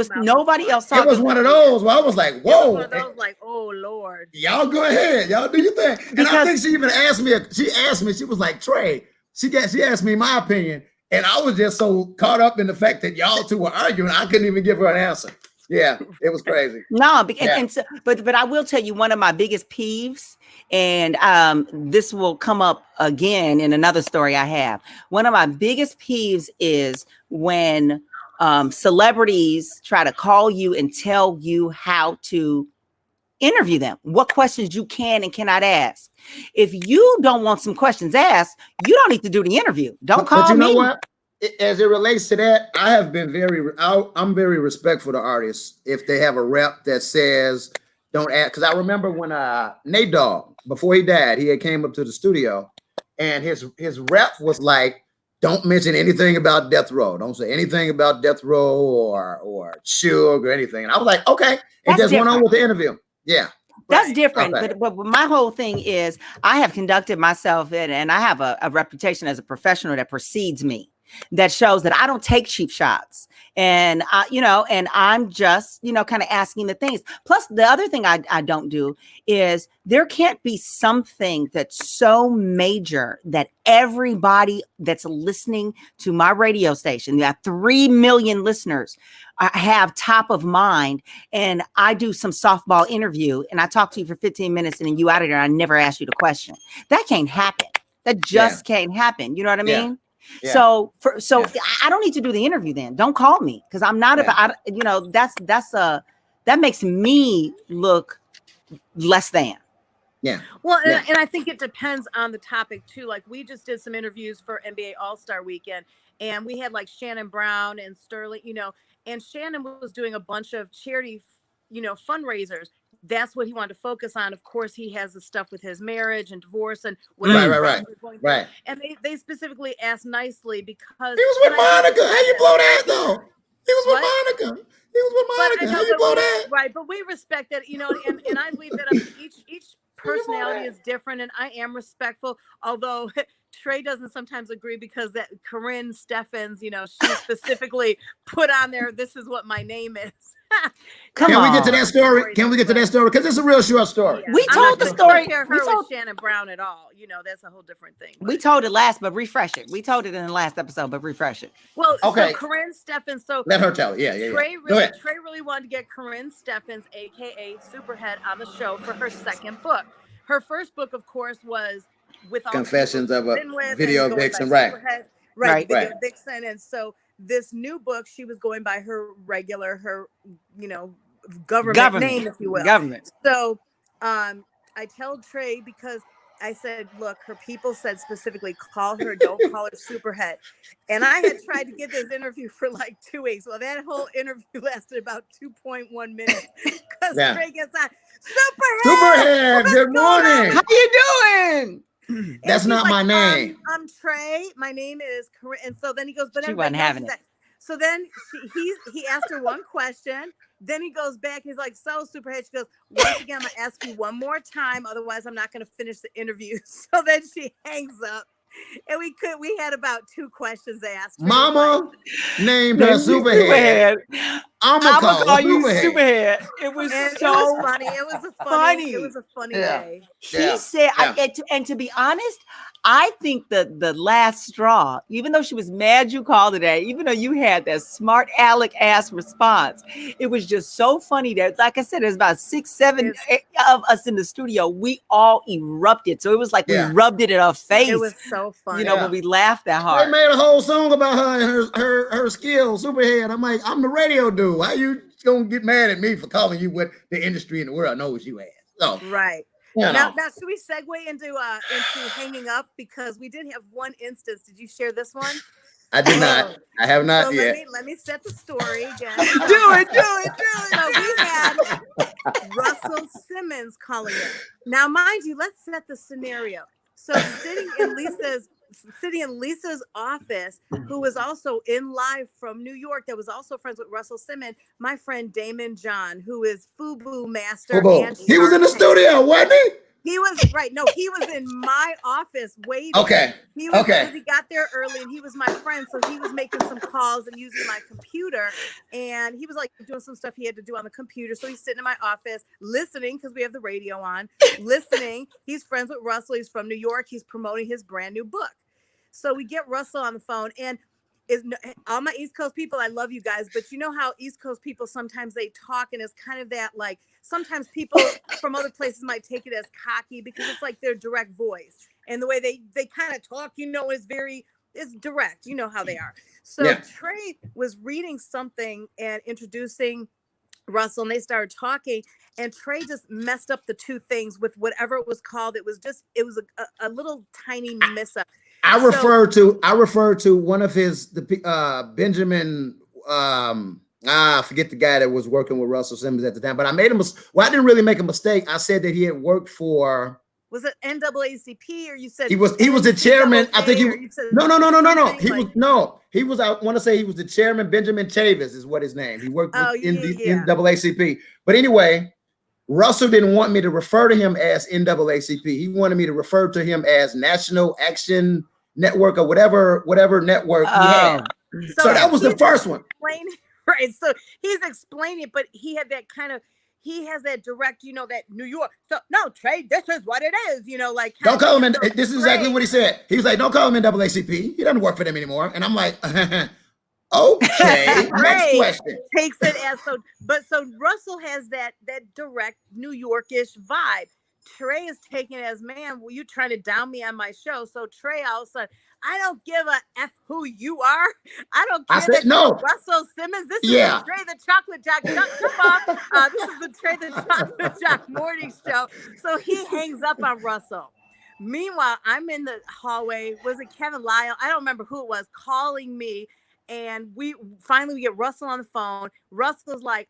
else talking. It was one of those where I was like, whoa. One of those like, oh Lord. Y'all go ahead. Y'all do your thing. And I think she even asked me, she was like, Trey, she asked me my opinion. And I was just so caught up in the fact that y'all two were arguing, I couldn't even give her an answer. Yeah, it was crazy. No, but I will tell you one of my biggest peeves, and this will come up again in another story I have. One of my biggest peeves is when celebrities try to call you and tell you how to interview them. What questions you can and cannot ask. If you don't want some questions asked, you don't need to do the interview. Don't call me. But you know what? As it relates to that, I have been I'm very respectful to artists if they have a rep that says don't ask. Because I remember when Nate Dogg, before he died, he had came up to the studio and his rep was like, don't mention anything about Death Row. Don't say anything about Death Row or Suge or anything. And I was like, okay. And just went on with the interview. Yeah. That's different. Okay. But my whole thing is I have conducted myself and I have a reputation as a professional that precedes me, that shows that I don't take cheap shots. And and I'm just, kind of asking the things. Plus, the other thing I don't do is there can't be something that's so major that everybody that's listening to my radio station, that 3 million listeners, I have top of mind, and I do some softball interview and I talk to you for 15 minutes and then you out of there. I never ask you the question. That can't happen. That just can't happen. You know what I mean? Yeah. So I don't need to do the interview then. Don't call me because I'm not about, that makes me look less than. Yeah. Well, and I think it depends on the topic too. Like we just did some interviews for NBA All-Star Weekend and we had like Shannon Brown and Sterling, and Shannon was doing a bunch of charity, fundraisers. That's what he wanted to focus on. Of course, he has the stuff with his marriage and divorce and whatever. Right. And they specifically asked nicely because he was with Monica. How you blow that though? He was with Monica. How you blow that? Right, but we respect that, and I leave that up to each personality is different, and I am respectful. Although Trey doesn't sometimes agree because that Corinne Steffens, she specifically put on there, this is what my name is. Can we get to that story? Because it's a real short story. Yeah. We told the story. We told Shannon Brown at all. That's a whole different thing. We told it last, but refresh it. We told it in the last episode, but refresh it. Well, okay. So Corinne Steffens. So let her tell it. Yeah. Trey really wanted to get Corinne Steffens, aka Superhead, on the show for her second book. Her first book, of course, was with all Confessions of a Video Vixen, right? Video Vixen, and so. This new book, she was going by her regular, government name, if you will. Government. So I told Trey because I said, look, her people said specifically, call her, don't call her Superhead. And I had tried to get this interview for like 2 weeks. Well, that whole interview lasted about 2.1 minutes because Trey gets on, Superhead, good morning. How you doing? That's not my name. I'm Trey. My name is Corinne. And so then he goes, but she wasn't having it. So then he asked her one question. Then he goes back. He's like, so Superhead. She goes, once again, I'm going to ask you one more time. Otherwise, I'm not going to finish the interview. So then she hangs up. And we had about 2 questions asked. Mama named her Superhead. I'm gonna call you Superhead. It was funny. It was a funny day. He said, and to be honest, I think the last straw, even though she was mad you called today, even though you had that smart aleck ass response, it was just so funny that, like I said, there's about 6, 7 of us in the studio. We all erupted. So it was like we rubbed it in our face. It was so funny. When we laughed that hard. They made a whole song about her and her skills, Superhead. I'm like, I'm the radio dude. How you gonna get mad at me for calling you what the industry in the world knows you as? So, right. Now, should we segue into hanging up, because we did have one instance. Did you share this one? I did not. I have not yet. Let me set the story again. Do it. So we had Russell Simmons calling in. Now, mind you, let's set the scenario. So sitting in Lisa's office, who was also in live from New York, that was also friends with Russell Simmons, my friend Damon John, who is FUBU master. He was in the studio, wasn't he? He was right. No, he was in my office waiting. Okay. He was because he got there early and he was my friend. So he was making some calls and using my computer. And he was like doing some stuff he had to do on the computer. So he's sitting in my office listening, because we have the radio on, listening. He's friends with Russell. He's from New York. He's promoting his brand new book. So we get Russell on the phone, and all my East Coast people, I love you guys, but you know how East Coast people, sometimes they talk and it's kind of that, like, sometimes people from other places might take it as cocky because it's like their direct voice, and the way they kind of talk, is direct. You know how they are. So Trey was reading something and introducing Russell, and they started talking, and Trey just messed up the two things with whatever it was called. It was a little tiny miss up. I refer to one of his Benjamin. I forget the guy that was working with Russell Simmons at the time, but I made him. Well, I didn't really make a mistake. I said that he had worked for. Was it NAACP, or you said he was the chairman? I think he was. No. He was. I want to say he was the chairman. Benjamin Chavis is what his name. He worked in NAACP. But anyway, Russell didn't want me to refer to him as NAACP. He wanted me to refer to him as National Action Network or whatever network he had. So that was the first one. Right. So he's explaining it, but he had that kind of. He has that direct, that New York. So no, Trey, this is what it is. Like don't call him in. This is exactly what he said. He was like, "Don't call him NAACP. He doesn't work for them anymore." And I'm like, "Okay, next question." Takes it as so, but so Russell has that direct New Yorkish vibe. Trey is taking it as, man, well, you trying to down me on my show. So Trey all of a sudden, I don't give a F who you are. I don't care. I said, no. Russell Simmons. This is the Trey the Chocolate Jock. Come on. This is the Trey the Chocolate Jock morning show. So he hangs up on Russell. Meanwhile, I'm in the hallway. Was it Kevin Lyle? I don't remember who it was calling me. And we get Russell on the phone. Russell's like,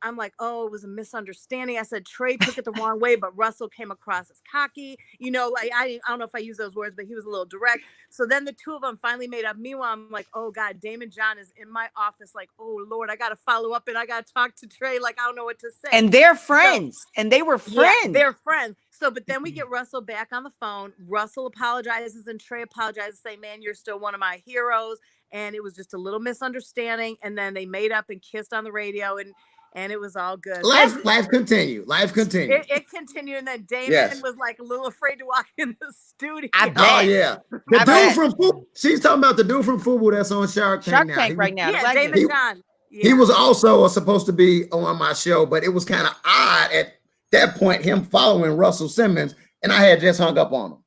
I'm like, oh, it was a misunderstanding. I said, Trey took it the wrong way, but Russell came across as cocky. Like I don't know if I use those words, but he was a little direct. So then the two of them finally made up. Meanwhile, I'm like, oh God, Damon John is in my office. Like, oh Lord, I got to follow up and I got to talk to Trey. Like, I don't know what to say. And they're friends. And they were friends. Yeah, they're friends. So, but then we get Russell back on the phone. Russell apologizes and Trey apologizes, saying, man, you're still one of my heroes. And it was just a little misunderstanding. And then they made up and kissed on the radio, and it was all good. Life continued. It continued. And then Damon was like a little afraid to walk in the studio. Oh, yeah. The dude from Fubu. She's talking about the dude from Fubu that's on Shark Tank right now. Yeah, Damon John. Yeah. He was also supposed to be on my show, but it was kind of odd at that point, him following Russell Simmons, and I had just hung up on him.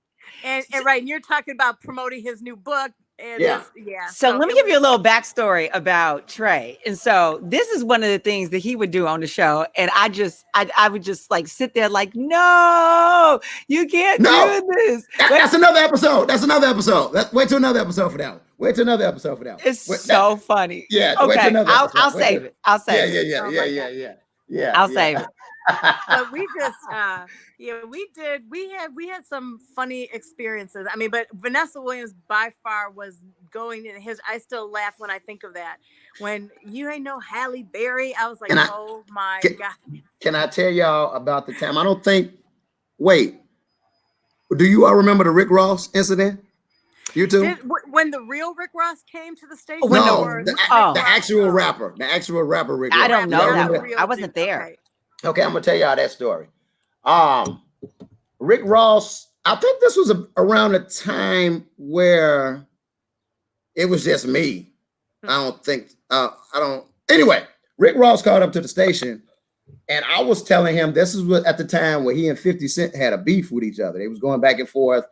And right, and you're talking about promoting his new book. And So let me give you a little backstory about Trey. And so this is one of the things that he would do on the show. And I would just like sit there like, no, you can't do this. That's another episode. Wait till another episode for that one. It's so funny. Yeah. Okay. I'll save it. I'll save it. Yeah. I'll save it. But we just we had some funny experiences. I mean, but Vanessa Williams by far was going in his. I still laugh when I think of that. When you ain't no Halle Berry, I was like, oh my God. Can I tell y'all about the time? I don't think. Wait, do you all remember the Rick Ross incident? You too? When the real Rick Ross came to the stage? The actual rapper. The actual rapper Rick Ross. I don't know that. I wasn't there. Okay, I'm gonna tell y'all that story. Rick Ross, I think this was around the time where it was just me. Anyway, Rick Ross called up to the station, and I was telling him this is at the time where he and 50 Cent had a beef with each other. They was going back and forth.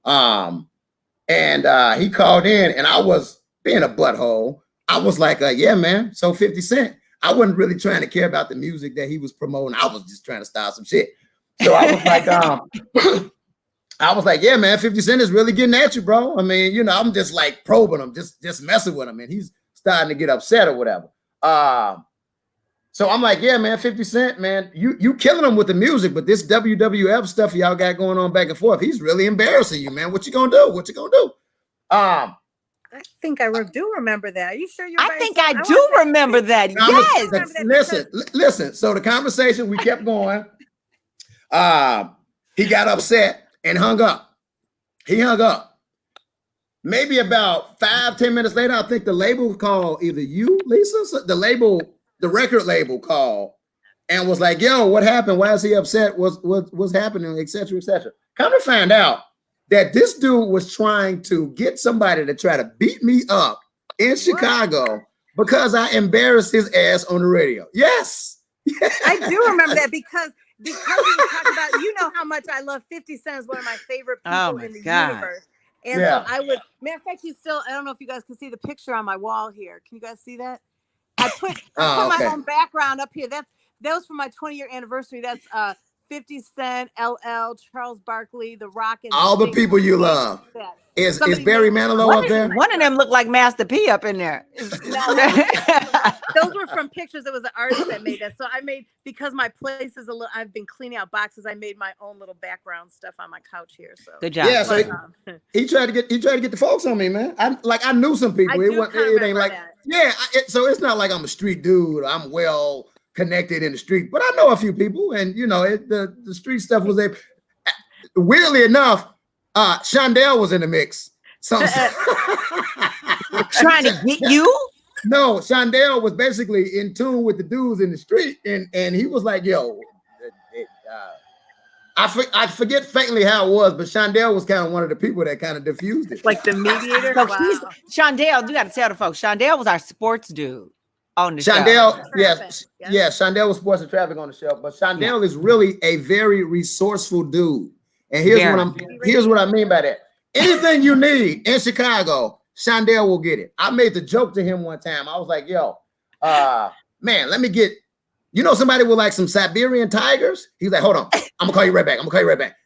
And he called in, and I was being a butthole. I was like, yeah, man. So 50 Cent. I wasn't really trying to care about the music that he was promoting. I was just trying to start some shit. So I was like, yeah, man, 50 Cent is really getting at you, bro. I mean, I'm just like probing him, just messing with him, and he's starting to get upset or whatever. So I'm like, yeah, man, 50 Cent, man, you killing him with the music, but this WWF stuff y'all got going on back and forth, he's really embarrassing you, man. What you gonna do? I think I do remember that. Are you sure you're I right? think I do remember that. Yes. Listen. So the conversation, we kept going. He got upset and hung up. He hung up. Maybe about 5-10 minutes later, I think the label called either you, Lisa, the record label called and was like, yo, what happened? Why is he upset? What's happening, et cetera, et cetera. Come to find out that this dude was trying to get somebody to try to beat me up in Chicago because I embarrassed his ass on the radio. Yes. I do remember that because we were talking about, how much I love 50 Cent is one of my favorite people in the universe. And so I would, matter of fact, I don't know if you guys can see the picture on my wall here. Can you guys see that? I put my own background up here. That was for my 20-year anniversary. That's 50 Cent, LL, Charles Barkley, The Rock, and all the people you love. Is Barry Manilow up there? One of them looked like Master P up in there. Those were from pictures. It was an artist that made that. So I made, because my place is a little, I've been cleaning out boxes. I made my own little background stuff on my couch here. So good job. Yeah, so he tried to get the folks on me, man. I knew some people. It ain't like so it's not like I'm a street dude. I'm well connected in the street, but I know a few people, and the street stuff was there. Weirdly enough, Shondell was in the mix. Trying to get you? No, Shondell was basically in tune with the dudes in the street, and he was like, "Yo, I forget faintly how it was, but Shondell was kind of one of the people that kind of diffused it, like the mediator." So Shondell, you got to tell the folks, Shondell was our sports dude on the Shondell, show. yes, Shondell was sports and traffic on the show, but Shondell is really a very resourceful dude. And here's what I mean by that. Anything you need in Chicago, Shondell will get it. I made the joke to him one time. I was like, "Yo, man, let me get, somebody with like some Siberian tigers." He's like, "Hold on, I'm gonna call you right back.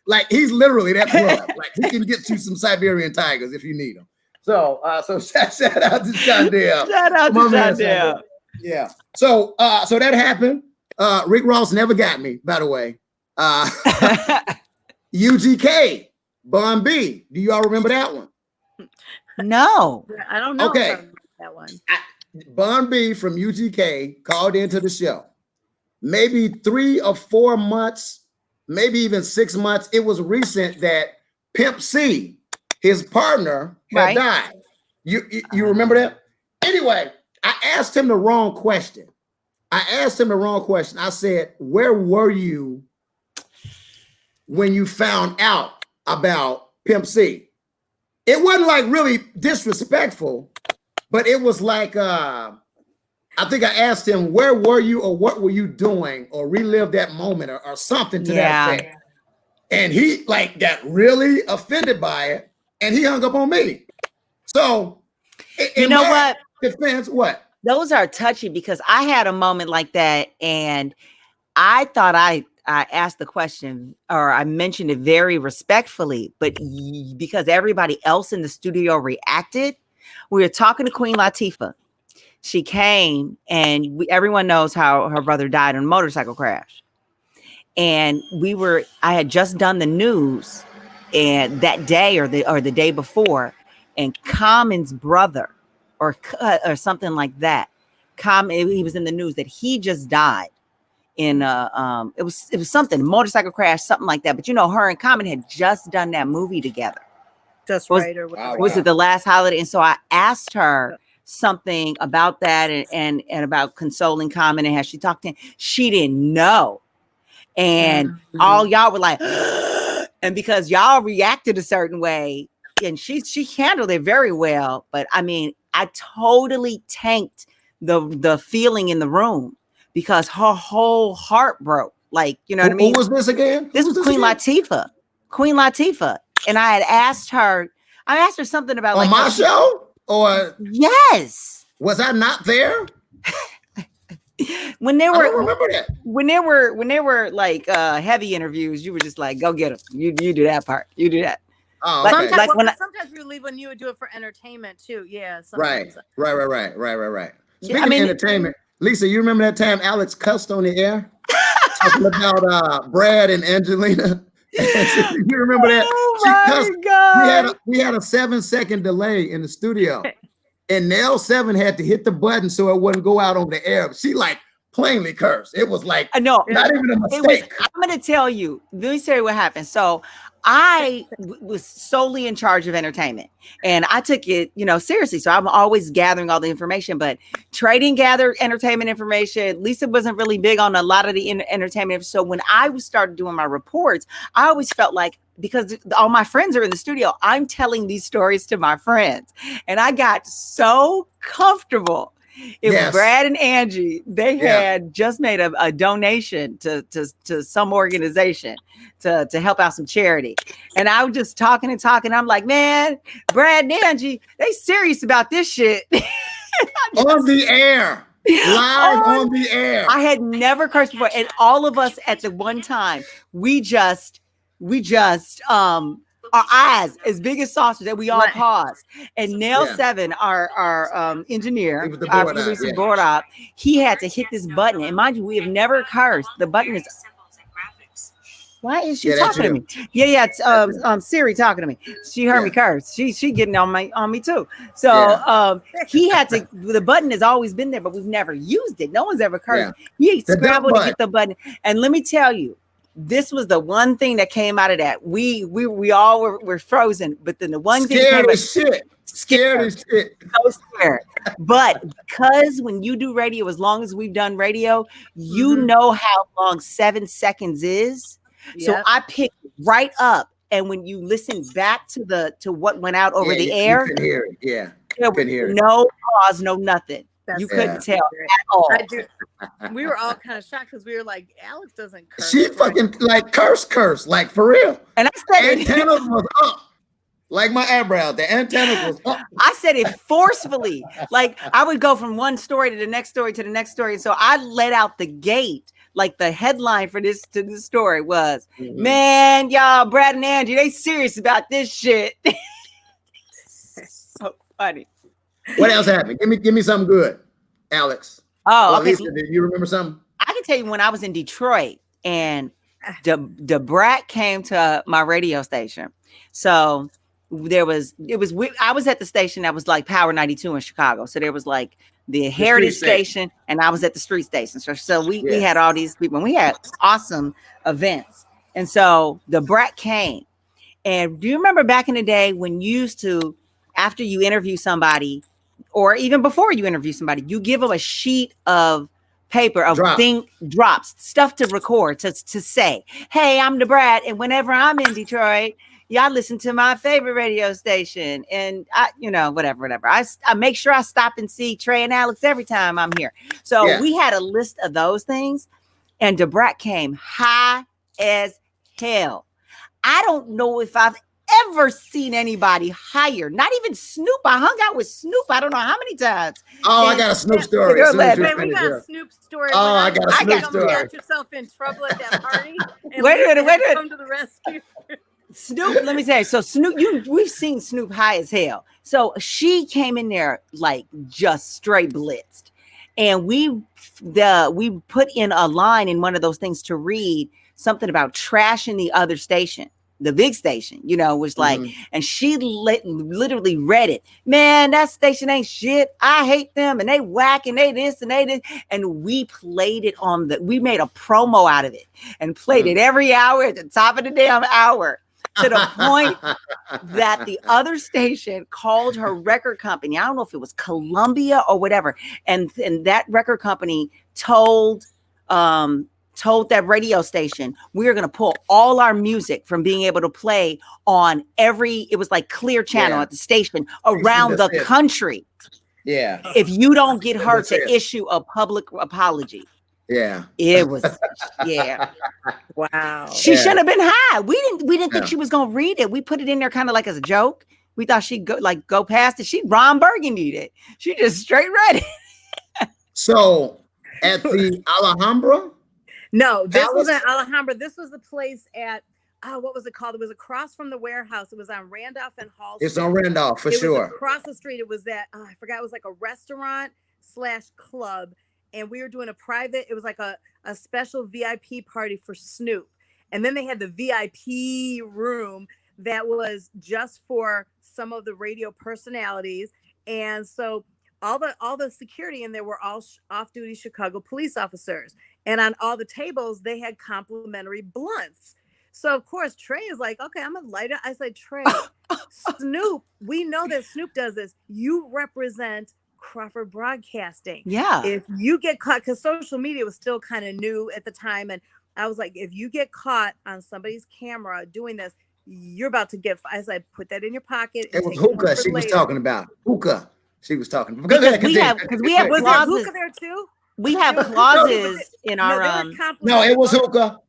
Like he's literally that plug. Like he can get you some Siberian tigers if you need them. So shout out to Shondell. Shout out to Shondell. Yeah. So that happened. Rick Ross never got me, by the way. UGK, Bun B. Do you all remember that one? No. I don't know. Okay. That one. Bun B from UGK called into the show. Maybe 3 or 4 months, maybe even 6 months. It was recent that Pimp C, his partner, had died. You remember that? Anyway, I asked him the wrong question. I said, "Where were you when you found out about Pimp C?" It wasn't like really disrespectful, but it was like, I think I asked him, "Where were you, or what were you doing?" or relive that moment or something to that effect. And he got really offended by it, and he hung up on me. So you know what? Defense, what? Those are touchy, because I had a moment like that, and I thought I asked the question, or I mentioned it very respectfully, but because everybody else in the studio reacted, we were talking to Queen Latifah. She came, and everyone knows how her brother died in a motorcycle crash. And I had just done the news, and that day or the day before, and Common's brother, or something like that, he was in the news that he just died in it was something, motorcycle crash, something like that. But her and Common had just done that movie together. Just right, or whatever. Was it The Last Holiday? And so I asked her something about that and about consoling Common, and how she talked to him. She didn't know. And all y'all were like, and because y'all reacted a certain way, and she handled it very well. But I mean, I totally tanked the feeling in the room, because her whole heart broke. Like, you know what I mean? Who was this again? This was Queen Latifah. Queen Latifah. And I had asked her something about on my show? Or yes. Was I not there? When there were, I don't remember that. When there were like heavy interviews, you were just like, "Go get them. You do that part. You do that." Oh, okay. Sometimes you leave when you would do it for entertainment too. Yeah. Right. Speaking of entertainment, Lisa, you remember that time Alex cussed on the air talking about Brad and Angelina? You remember that? Oh my God. We had a 7-second delay in the studio, and Nell 7 had to hit the button so it wouldn't go out on the air. She plainly cursed. It was like not even a mistake. I'm going to tell you. Let me say what happened. So I was solely in charge of entertainment, and I took it, seriously. So I'm always gathering all the information, but Trey didn't gather entertainment information. Lisa wasn't really big on a lot of the entertainment. So when I started doing my reports, I always felt like, because all my friends are in the studio, I'm telling these stories to my friends, and I got so comfortable. It was Brad and Angie. They had just made a donation to some organization to help out some charity. And I was just talking. I'm like, man, Brad and Angie, they serious about this shit. On the air. Live on the air. I had never cursed before, and all of us at the one time, we just our eyes as big as saucers, and we all paused. And Nail 7, our engineer, our producer, board op, he had to hit this button. And mind you, we have never cursed. The button is. Why is she talking to me? Yeah, it's Siri talking to me. She heard me curse. She getting on me too. So he had to. The button has always been there, but we've never used it. No one's ever cursed. He scrambled to get the button. And let me tell you, this was the one thing that came out of that. We all were frozen, but then the one thing came scared as shit. So scared. But because when you do radio, as long as we've done radio, you know how long 7 seconds is. So I picked right up, and when you listen back to what went out over the air, you can hear it. Yeah, there was no pause, no nothing. You couldn't tell at all. We were all kind of shocked because we were like, Alex doesn't curse. She fucking like curse, like for real. And I said antennas was up. Like my eyebrow, the antennas was up. I said it forcefully. Like I would go from one story to the next story to the next story. And so I let out the gate. Like the headline for this story was, man, y'all, Brad and Angie, they serious about this shit. So funny. What else happened? Give me something good, Alex. Oh, okay. Lisa, did you remember something? I can tell you when I was in Detroit and the brat came to my radio station. So I was at the station that was like Power 92 in Chicago. So there was like the Heritage Station, and I was at the street station. So we had all these people, and we had awesome events. And so the brat came. And do you remember back in the day when you used to, after you interview somebody, or even before you interview somebody, you give them a sheet of paper of drops, stuff to record, to say, hey, I'm the brat, and whenever I'm in Detroit, y'all listen to my favorite radio station, and I, whatever. I make sure I stop and see Trey and Alex every time I'm here. So we had a list of those things, and DeBrat came high as hell. I don't know if I've ever seen anybody higher. Not even Snoop. I hung out with Snoop. I don't know how many times. Oh, I got a Snoop story. We got a Snoop story. Oh, I got a Snoop story. Got yourself in trouble at that party. Wait a minute. Come to the rescue. Snoop, let me say, so Snoop, we've seen Snoop high as hell. So she came in there like just straight blitzed. And we put in a line in one of those things to read something about trashing the other station, the big station, was like, and she literally read it. Man, that station ain't shit. I hate them, and they whack, and they this, and they this. And we played it we made a promo out of it and played it every hour at the top of the damn hour, to the point that the other station called her record company. I don't know if it was Columbia or whatever. And that record company told that radio station, we're going to pull all our music from being able to play on it was like Clear Channel at the station around the country. Yeah. If you don't get her to issue a public apology. Yeah. It was, Wow. She shouldn't have been high. We didn't think she was going to read it. We put it in there kind of like as a joke. We thought she'd go past it. She Ron Burgundy'd it. She just straight read it. So at the Alhambra? No, this wasn't Alhambra. This was the place at, what was it called? It was across from the warehouse. It was on Randolph and Hall Street. It's on Randolph, for sure. Was across the street. It was that, I forgot, it was like a restaurant/club. And we were doing it was like a special VIP party for Snoop. And then they had the VIP room that was just for some of the radio personalities. And so all the security in there were all off-duty Chicago police officers. And on all the tables, they had complimentary blunts. So, of course, Trey is like, okay, I'm going to light it. I said, Trey, Snoop, we know that Snoop does this. You represent Crawford Broadcasting. Yeah. If you get caught, because social media was still kind of new at the time. And I was like, if you get caught on somebody's camera doing this, you're about to get, I said, put that in your pocket. It was hookah she was talking about. Hookah she was talking about. Because we have was there hookah there too? We have clauses in our No, it was hookah.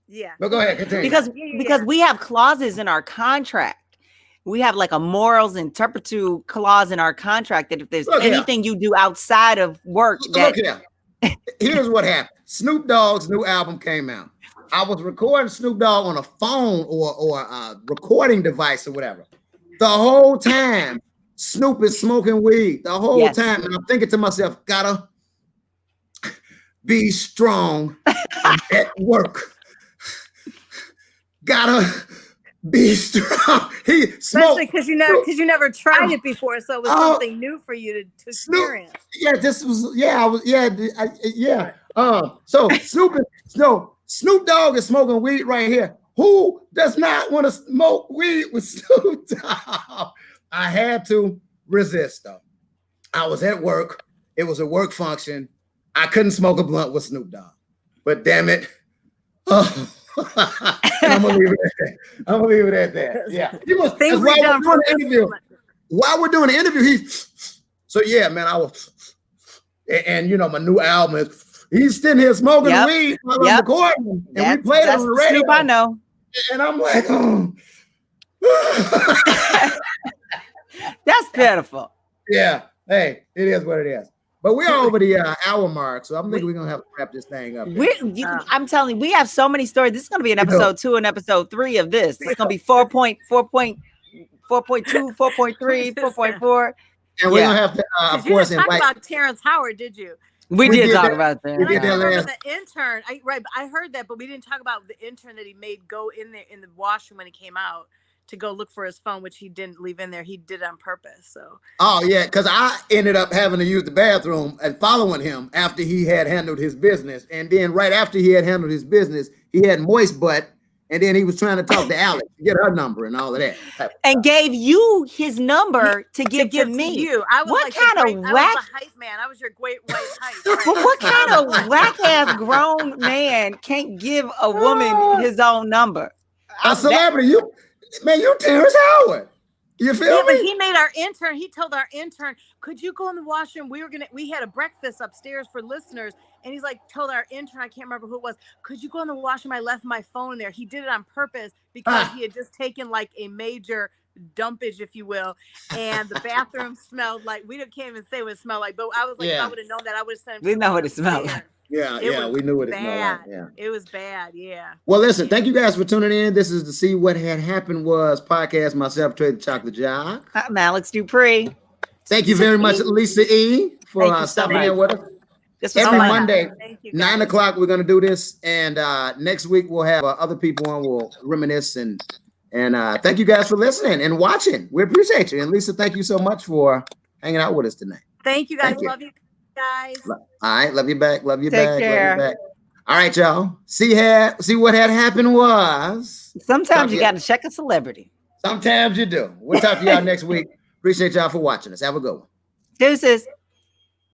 Yeah. But go ahead, continue. Because we have clauses in our contract we have like a morals and turpitude clause in our contract that if there's Look here. anything you do outside of work, that Look here. Here's what happened. Snoop Dogg's new album came out. I was recording Snoop Dogg on a phone or a recording device or whatever. The whole time, Snoop is smoking weed. The whole time. And I'm thinking to myself, gotta be strong at work. Gotta be strong. He smoked. Especially because you never tried it before, so it was something new for you to experience. So Snoop Dogg is smoking weed right here. Who does not want to smoke weed with Snoop Dogg? I had to resist though. I was at work. It was a work function. I couldn't smoke a blunt with Snoop Dogg. But damn it. Oh. I'm gonna leave it at that. Yeah. While we're doing the interview, so yeah, man, I was, and my new album is, he's sitting here smoking weed while I'm recording, and we played it on the radio. Snoop, I know. And I'm like, that's pitiful. Yeah. Hey, it is what it is. But we're over the hour mark, so I'm thinking we're gonna have to wrap this thing up. I'm telling you, we have so many stories. This is gonna be an episode 2 and episode 3 of this. It's gonna be 4.2, 4.3, 4.4. And we're gonna have to, of course, you didn't talk about Terrence Howard, did you? We did talk about that. We did that last. The intern, I heard that, but we didn't talk about the intern that he made go in there in the washroom when he came out to go look for his phone, which he didn't leave in there. He did it on purpose. So. Oh yeah, because I ended up having to use the bathroom and following him after he had handled his business, and then right after he had handled his business, he had moist butt, and then he was trying to talk to Alex to get her number and all of that. And gave you his number to give to me. You. I was what kind of whack? I was a hype man. I was your great white hype. But what kind of whack ass grown man can't give a woman his own number? A celebrity, you Terrence Howard. You feel me? But he made our intern. He told our intern, "Could you go in the washroom? We had a breakfast upstairs for listeners." And he's like, told our intern, I can't remember who it was, "Could you go in the washroom? I left my phone there." He did it on purpose because he had just taken like a major dumpage, if you will, and the bathroom smelled like, can't even say what it smelled like, but I was like, if I would have known that, I would have sent him. We know what it smelled like. Yeah, we knew what it smelled like. Yeah. It was bad, yeah. Well, listen, thank you guys for tuning in. This is the See What Had Happened Was podcast. Myself, Trey the Chocolate Jock. I'm Alex Dupree. Thank you very much, Lisa E, for stopping in with us. Every Monday, 9 o'clock, we're going to do this. And next week, we'll have other people on. We'll reminisce. And thank you guys for listening and watching. We appreciate you. And Lisa, thank you so much for hanging out with us tonight. Thank you, guys. Love you guys. All right. Love you back. Love you Take back. care. Love you back. All right, y'all. See what had happened was. Sometimes you got to check a celebrity. Sometimes you do. We'll talk to y'all next week. Appreciate y'all for watching us. Have a good one. Deuces.